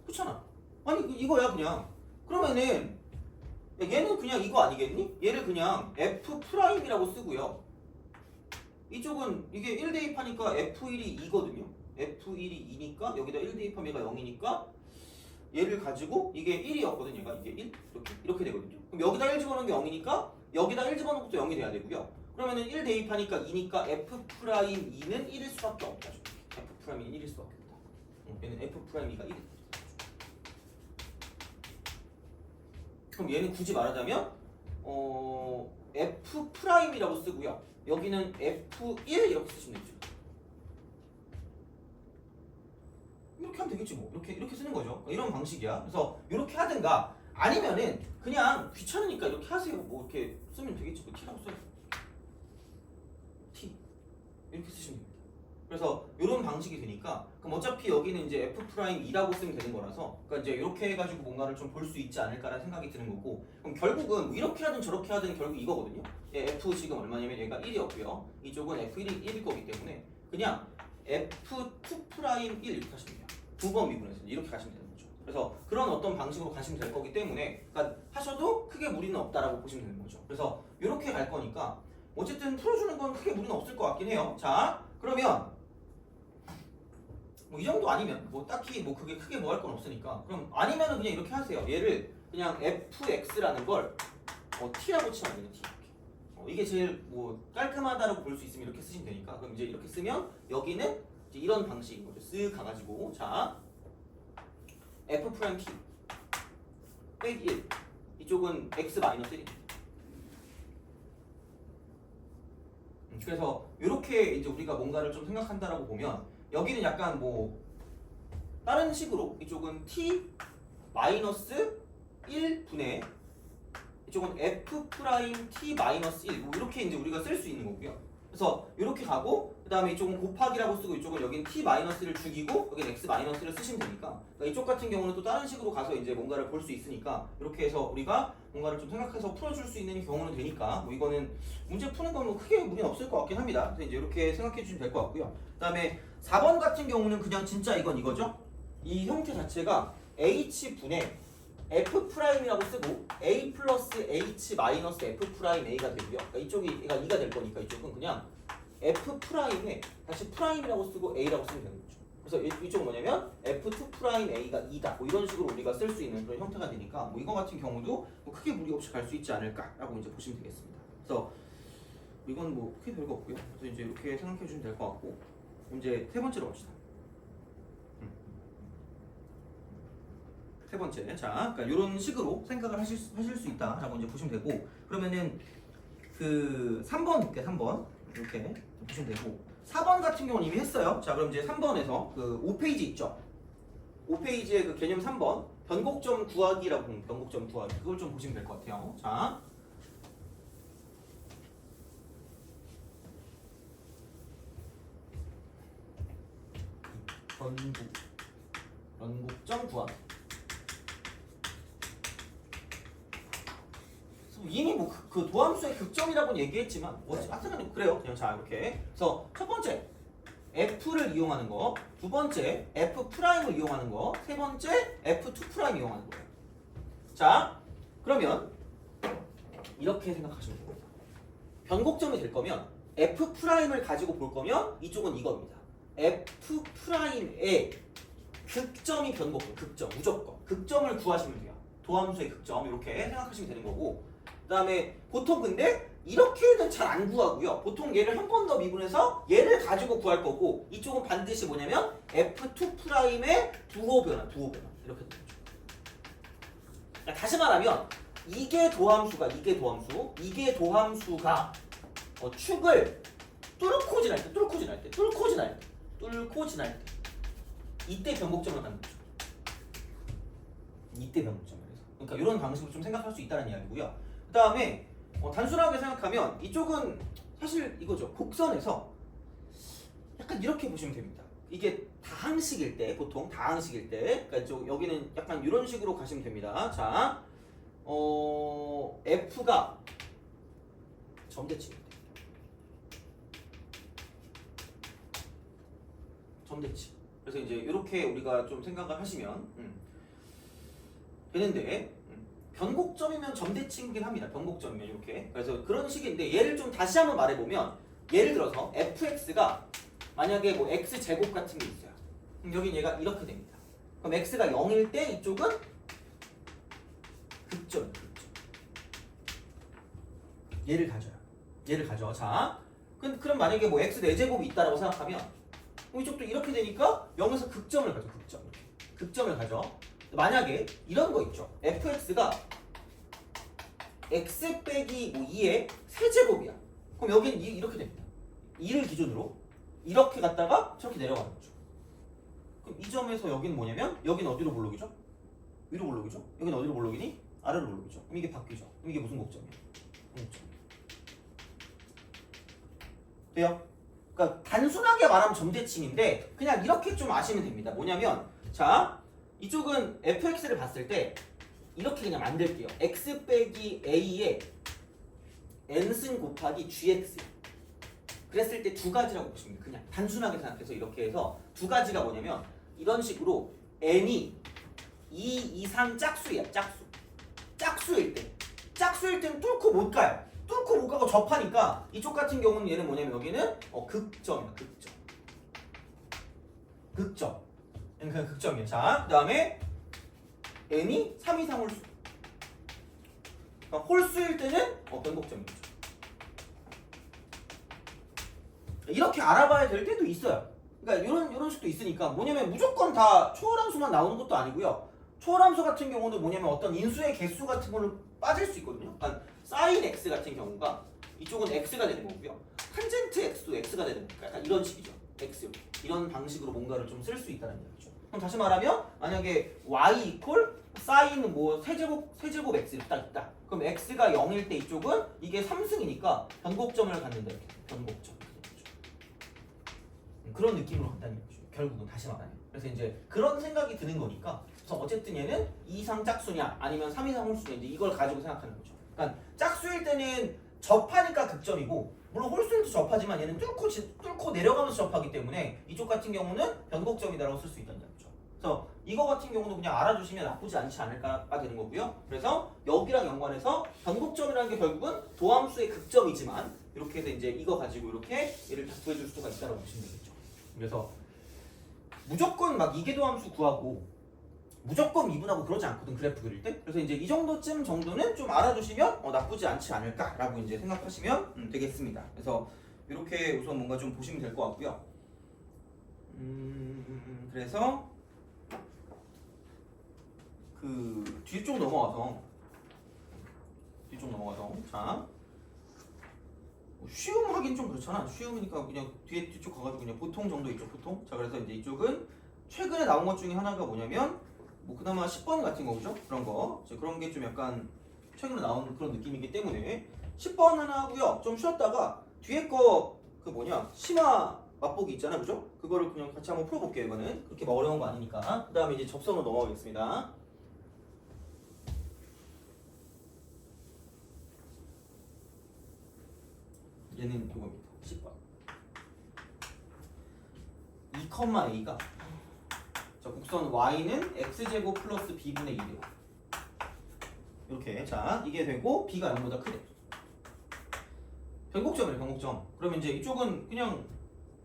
그렇잖아. 아니 이거야 그냥. 그러면은 얘는 그냥 이거 아니겠니? 얘를 그냥 f 프라임이라고 쓰고요. 이쪽은 이게 1 대입하니까 f1이 2거든요. f1이 2니까 여기다 1 대입하면 얘가 0이니까 얘를 가지고 이게 1이었거든. 얘가 이게 1 이렇게 되거든요. 그럼 여기다 1 집어넣은 게 0이니까 여기다 1 집어넣은 것도 0이 돼야 되고요. 그러면은 1 대입하니까 2니까 f 프라임 2는 1일 수밖에 없다. f 프라임 2는 1일 수밖에 없다. 얘는 f 프라임 2가 1이 돼. 그럼 얘는 굳이 말하자면 f 프라임이라고 쓰고요. 여기는 f1 이렇게 쓰시면 되죠. 이렇게 하면 되겠지 뭐. 이렇게 쓰는 거죠. 이런 방식이야. 그래서 이렇게 하든가 아니면은 그냥 귀찮으니까 이렇게 하세요. 뭐 이렇게 쓰면 되겠지. 뭐 t라고 써요. t 이렇게 쓰시면 됩니다. 그래서 이런 방식이 되니까 그럼 어차피 여기는 이제 f 프라임 2라고 쓰면 되는 거라서 그러니까 이제 이렇게 해가지고 뭔가를 좀 볼 수 있지 않을까라는 생각이 드는 거고 그럼 결국은 이렇게 하든 저렇게 하든 결국 이거거든요. f 지금 얼마냐면 얘가 1이었고요. 이쪽은 f1이 1일 거기 때문에 그냥 f2 프라임 1 이렇게 하시면 돼요. 두 번 미분해서 이렇게 가시면 되는 거죠. 그래서 그런 어떤 방식으로 가시면 될 거기 때문에 그러니까 하셔도 크게 무리는 없다라고 보시면 되는 거죠. 그래서 이렇게 갈 거니까 어쨌든 풀어주는 건 크게 무리는 없을 것 같긴 해요. 자 그러면 뭐 이 정도 아니면 뭐 딱히 뭐 그게 크게 뭐 할 건 없으니까 그럼 아니면은 그냥 이렇게 하세요. 얘를 그냥 fx라는 걸 t라고 치면 안 돼요. t 이렇게. 이게 제일 뭐 깔끔하다라고 볼 수 있으면 이렇게 쓰시면 되니까 그럼 이제 이렇게 쓰면 여기는 이제 이런 방식인 거죠. 쓱 가가지고 자 f 프라임 t 빼기 1 이쪽은 x 마이너스 1입니다. 그래서 이렇게 이제 우리가 뭔가를 좀 생각한다라고 보면 여기는 약간 뭐 다른 식으로 이쪽은 t 마이너스 1분의 이쪽은 f 프라임 t 마이너스 1 뭐 이렇게 이제 우리가 쓸 수 있는 거고요. 그래서 이렇게 가고 그 다음에 이쪽은 곱하기라고 쓰고 이쪽은 여긴 t 마이너스를 죽이고 여긴 x 마이너스를 쓰시면 되니까 그러니까 이쪽 같은 경우는 또 다른 식으로 가서 이제 뭔가를 볼 수 있으니까 이렇게 해서 우리가 뭔가를 좀 생각해서 풀어줄 수 있는 경우는 되니까 뭐 이거는 문제 푸는 건 뭐 크게 무리는 없을 것 같긴 합니다. 그래서 이제 이렇게 생각해 주시면 될 것 같고요. 그 다음에 4번 같은 경우는 그냥 진짜 이거죠. 이 형태 자체가 h분의 f 프라임이라고 쓰고 a 플러스 h 마이너스 f 프라임 a가 되고요. 그러니까 이쪽이 얘가 2가 될 거니까 이쪽은 그냥 f 프라임에 다시 프라임이라고 쓰고 a라고 쓰면 되는 거죠. 그래서 이쪽은 뭐냐면 f2 프라임 a가 2다. 뭐 이런 식으로 우리가 쓸 수 있는 그런 형태가 되니까 뭐 이거 같은 경우도 뭐 크게 무리 없이 갈 수 있지 않을까라고 이제 보시면 되겠습니다. 그래서 이건 뭐 크게 별거 없고요. 그래서 이제 이렇게 생각해 주시면 될 것 같고 이제 세 번째로 갑시다. 세 번째, 자, 그러니까 이런 식으로 생각을 하실 수 있다라고 이제 보시면 되고, 그러면은 그 3번 볼게, 3번 이렇게 보시면 되고, 4번 같은 경우는 이미 했어요. 자, 그럼 이제 3번에서 그 5페이지 있죠. 5페이지의 그 개념 3번 변곡점 구하기라고 보면 변곡점 구하기 그걸 좀 보시면 될 것 같아요. 자, 변곡점 구하기. 이미 뭐 그 도함수의 극점이라고는 얘기했지만 하여튼 그래요. 그냥 자 이렇게. 그래서 첫 번째 f를 이용하는 거, 두 번째 f 프라임을 이용하는 거, 세 번째 f2 프라임 이용하는 거예요. 자 그러면 이렇게 생각하시면 됩니다. 변곡점이 될 거면 f 프라임을 가지고 볼 거면 이쪽은 이겁니다. f 프라임의 극점이 변곡점, 극점 무조건 극점을 구하시면 돼요. 도함수의 극점 이렇게 생각하시면 되는 거고. 그 다음에 보통 근데 이렇게는 잘 안 구하고요. 보통 얘를 한 번 더 미분해서 얘를 가지고 구할 거고 이쪽은 반드시 뭐냐면 f2 프라임의 두호 변화 이렇게 되는 거죠. 다시 말하면 이게 도함수가 축을 뚫고 지날 때 이때 변곡점을 갖는 거죠. 이때 변곡점을 해서 그러니까 이런 방식으로 좀 생각할 수 있다는 이야기고요. 그 다음에 단순하게 생각하면 이쪽은 사실 이거죠. 곡선에서 약간 이렇게 보시면 됩니다. 이게 다항식일 때, 보통 다항식일 때, 그러니까 여기는 약간 이런 식으로 가시면 됩니다. 자, F가 점대칭입니다. 점대칭. 그래서 이제 이렇게 우리가 좀 생각을 하시면 되는데, 변곡점이면 점대칭이긴 합니다. 변곡점이면 이렇게. 그래서 그런 식인데 얘를 좀 다시 한번 말해보면, 예를 들어서 fx가 만약에 뭐 x제곱 같은 게 있어요. 그럼 여긴 얘가 이렇게 됩니다. 그럼 x가 0일 때 이쪽은 극점. 얘를 가져요. 얘를 가져. 자, 그럼 만약에 뭐 x 4제곱이 있다라고 생각하면 그럼 이쪽도 이렇게 되니까 0에서 극점을 가져. 극점. 극점을 가져. 만약에 이런 거 있죠. fx가 x 빼기 뭐 2의 세제곱이야. 그럼 여기는 이렇게 됩니다. 2를 기준으로 이렇게 갔다가 저렇게 내려가는 거죠. 그럼 이 점에서 여기는 뭐냐면 여기는 어디로 볼록이죠? 위로 볼록이죠? 여기는 어디로 볼록이니? 아래로 볼록이죠. 그럼 이게 바뀌죠. 그럼 이게 무슨 곡점이야? 곡점. 돼요? 그러니까 단순하게 말하면 점대칭인데 그냥 이렇게 좀 아시면 됩니다. 뭐냐면 자, 이쪽은 fx를 봤을 때 이렇게 그냥 만들게요. x 빼기 a의 n승 곱하기 gx. 그랬을 때 두 가지라고 보시면 돼요. 그냥 단순하게 생각해서 이렇게 해서 두 가지가 뭐냐면 이런 식으로 n이 2 이상 짝수야. 짝수일 때는 뚫고 못 가요. 뚫고 못 가고 접하니까 이쪽 같은 경우는 얘는 뭐냐면 여기는 극점이야. 극점. 얘는 그냥 극점이야. 자, 그 다음에 n이 3 이상 홀수. 그러니까 홀수일 때는 변곡점이죠. 이렇게 알아봐야 될 때도 있어요. 그러니까 이런 식도 있으니까 뭐냐면 무조건 다 초월함수만 나오는 것도 아니고요. 초월함수 같은 경우는 뭐냐면 어떤 인수의 개수 같은 걸로 빠질 수 있거든요. 그러니까 sin x 같은 경우가 이쪽은 x가 되는 거고요. 탄젠트 x도 x가 되는 거니까 약간 이런 식이죠. x 이런 방식으로 뭔가를 좀 쓸 수 있다는 얘기죠. 그럼 다시 말하면 만약에 y 이퀄 sin 뭐 세제곱 x 딱 있다. 그럼 x가 0일 때 이쪽은 이게 3승이니까 변곡점을 갖는다 이렇게. 변곡점. 그런 느낌으로 간다는 얘기죠. 결국은 다시 말하면. 그래서 이제 그런 생각이 드는 거니까. 그래서 어쨌든 얘는 2 이상 짝수냐 아니면 3 이상 홀수냐 이제 이걸 가지고 생각하는 거죠. 그러니까 짝수일 때는 접하니까 극점이고 물론 홀수일 때 접하지만 얘는 뚫고 내려가면서 접하기 때문에 이쪽 같은 경우는 변곡점이다라고 쓸 수 있다는 얘기죠. 그래서 이거 같은 경우도 그냥 알아주시면 나쁘지 않지 않을까가 되는 거고요. 그래서 여기랑 연관해서 변곡점이라는 게 결국은 도함수의 극점이지만 이렇게 해서 이제 이거 가지고 이렇게 얘를 다 구해줄 수가 있다고 보시면 되겠죠. 그래서 무조건 막 이계도함수 구하고 무조건 미분하고 그러지 않거든 그래프 그릴 때. 그래서 이제 이 정도쯤 정도는 좀 알아두시면 나쁘지 않지 않을까라고 이제 생각하시면 되겠습니다. 그래서 이렇게 우선 뭔가 좀 보시면 될 것 같고요. 그래서 그 뒤쪽 넘어가서 자. 쉬움 하긴 좀 그렇잖아. 쉬움이니까 그냥 뒤쪽 가가지고 그냥 보통 정도 있죠. 보통. 자, 그래서 이제 이쪽은 최근에 나온 것 중에 하나가 뭐냐면 뭐 그나마 10번 같은 거죠. 그런 거. 그런 게 좀 약간 최근에 나온 그런 느낌이기 때문에 10번 하나 하고요. 좀 쉬었다가 뒤에 거 그 뭐냐 심화 맛보기 있잖아, 그죠? 그거를 그냥 같이 한번 풀어볼게요. 이거는 그렇게 막 어려운 거 아니니까. 그 다음에 이제 접선으로 넘어가겠습니다. 얘는 이겁니다. 10번. 2,a가 자, 곡선 y는 x제곱 플러스 b분의 2래요. 이렇게. 자, 이게 되고 b가 0보다 크대. 변곡점이래, 변곡점. 그러면 이제 이쪽은 그냥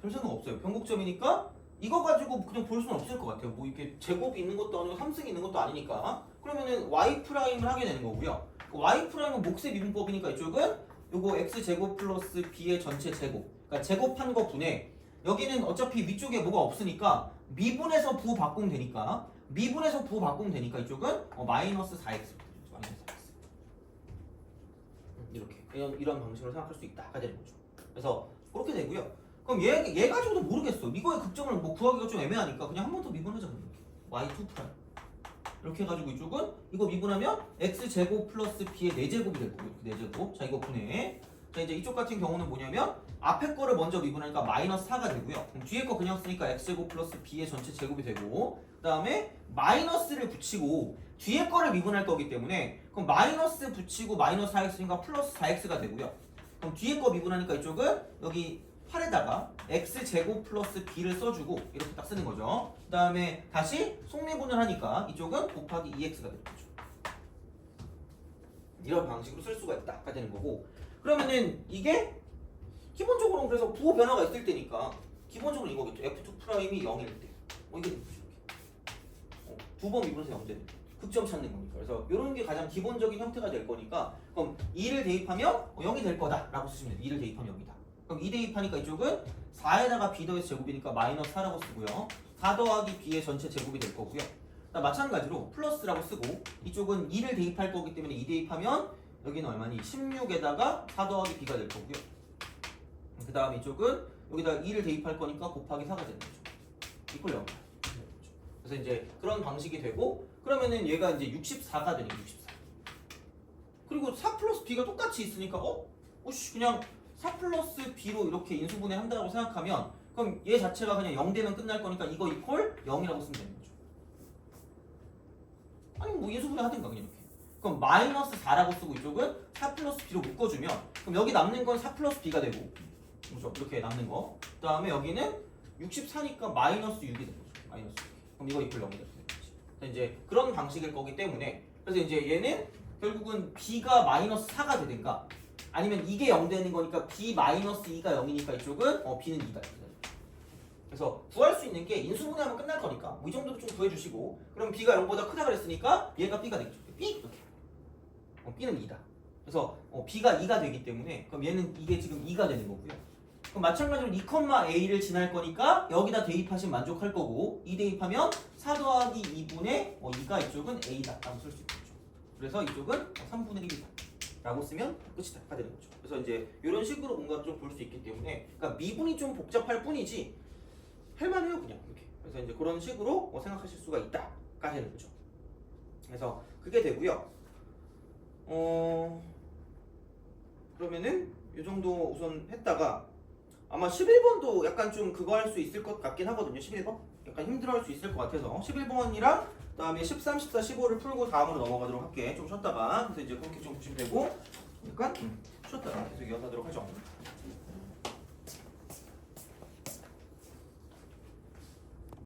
별 생각 없어요. 변곡점이니까 이거 가지고 그냥 볼 수는 없을 것 같아요. 뭐 이렇게 제곱이 있는 것도 아니고 3승이 있는 것도 아니니까. 그러면은 y''을 하게 되는 거고요. y''은 몫의 미분법이니까 이쪽은 요거 x제곱 플러스 b의 전체 제곱. 그러니까 제곱한 거 분해. 여기는 어차피 위쪽에 뭐가 없으니까 미분해서 부호 바꾸면 되니까 이쪽은 마이너스 4x. 마이너스 4x. 이렇게 이런 방식으로 생각할 수 있다가 되는 거죠. 그래서 그렇게 되고요. 그럼 얘 가지고도 모르겠어. 이거의 극점을 뭐 구하기가 좀 애매하니까 그냥 한 번 더 미분하자. y2 프라임. 이렇게 해가지고 이쪽은 이거 미분하면 x제곱 플러스 b의 4제곱이 될 거고요. 4제곱. 자, 이거 분해. 자 이제 이쪽 같은 경우는 뭐냐면 앞에 거를 먼저 미분하니까 마이너스 4가 되고요. 그럼 뒤에 거 그냥 쓰니까 x제곱 플러스 b의 전체 제곱이 되고 그 다음에 마이너스를 붙이고 뒤에 거를 미분할 거기 때문에 그럼 마이너스 붙이고 마이너스 4x니까 플러스 4x가 되고요. 그럼 뒤에 거 미분하니까 이쪽은 여기 8에다가 x제곱 플러스 b를 써주고 이렇게 딱 쓰는 거죠. 그 다음에 다시 속미분을 하니까 이쪽은 곱하기 2x가 되는 거죠. 이런 방식으로 쓸 수가 있다가 되는 거고 그러면은 이게 기본적으로 그래서 부호 변화가 있을 때니까 기본적으로 이거겠죠. f2'이 0일 때 이게 이렇게 두 번 미분해서 0 되는 극점 찾는 거니까 그래서 이런 게 가장 기본적인 형태가 될 거니까 그럼 2를 대입하면 0이 될 거다라고 쓰시면 돼요. 2를 대입하면 0이다. 그럼 2 대입하니까 이쪽은 4에다가 b 더해서 제곱이니까 마이너스 4라고 쓰고요. 4 더하기 b의 전체 제곱이 될 거고요. 마찬가지로 플러스라고 쓰고 이쪽은 2를 대입할 거기 때문에 2 대입하면 여기는 얼마니? 16에다가 4 더하기 b가 될 거고요. 그 다음에 이쪽은 여기다 2를 대입할 거니까 곱하기 4가 되는 거죠. 이꼴 0. 그래서 이제 그런 방식이 되고 그러면은 얘가 이제 64가 되니까 64. 그리고 4 플러스 b가 똑같이 있으니까 그냥 4 플러스 b로 이렇게 인수분해 한다고 생각하면 그럼 얘 자체가 그냥 0 되면 끝날 거니까 이거 이퀄 0이라고 쓰면 되는 거죠. 아니 뭐 인수분해 하든가 그냥 이렇게. 그럼 마이너스 4라고 쓰고 이쪽은 4 플러스 b로 묶어주면 그럼 여기 남는 건 4 플러스 b가 되고 그렇죠? 이렇게 남는 거. 그 다음에 여기는 64니까 마이너스 6이 되는 거죠. 마이너스 6. 그럼 이거 이퀄 0이 되는 거지. 이제 그런 방식일 거기 때문에 그래서 이제 얘는 결국은 b가 마이너스 4가 되든가 아니면 이게 0 되는 거니까 b 마이너스 2가 0이니까 이쪽은 b는 2다. 그래서 구할 수 있는 게 인수분해하면 끝날 거니까 뭐 이 정도로 좀 구해주시고 그럼 b가 0보다 크다 그랬으니까 얘가 b가 되겠죠. b 이렇게 b는 2다. 그래서 b가 2가 되기 때문에 그럼 얘는 이게 지금 2가 되는 거고요. 그럼 마찬가지로 2,a를 지날 거니까 여기다 대입하시면 만족할 거고 2 대입하면 4 더하기 2분의 2가 이쪽은 a다 라고 쓸 수 있겠죠. 그래서 이쪽은 3분의 1이다 라고 쓰면 끝이다 가 되는 거죠. 그래서 이제 이런 식으로 뭔가 좀 볼 수 있기 때문에 그러니까 미분이 좀 복잡할 뿐이지 할만해요 그냥 이렇게. 그래서 이제 그런 식으로 생각하실 수가 있다가 되는 거죠. 그래서 그게 되고요. 그러면은 이 정도 우선 했다가 아마 11번도 약간 좀 그거 할 수 있을 것 같긴 하거든요. 11번 약간 힘들어할 수 있을 것 같아서 11번이랑 그다음에 13, 14, 15를 풀고 다음으로 넘어가도록 할게. 좀 쉬었다가 그래서 이제 그렇게 좀 보시면 되고 약간 쉬었다가 계속 이어서 하도록 하죠.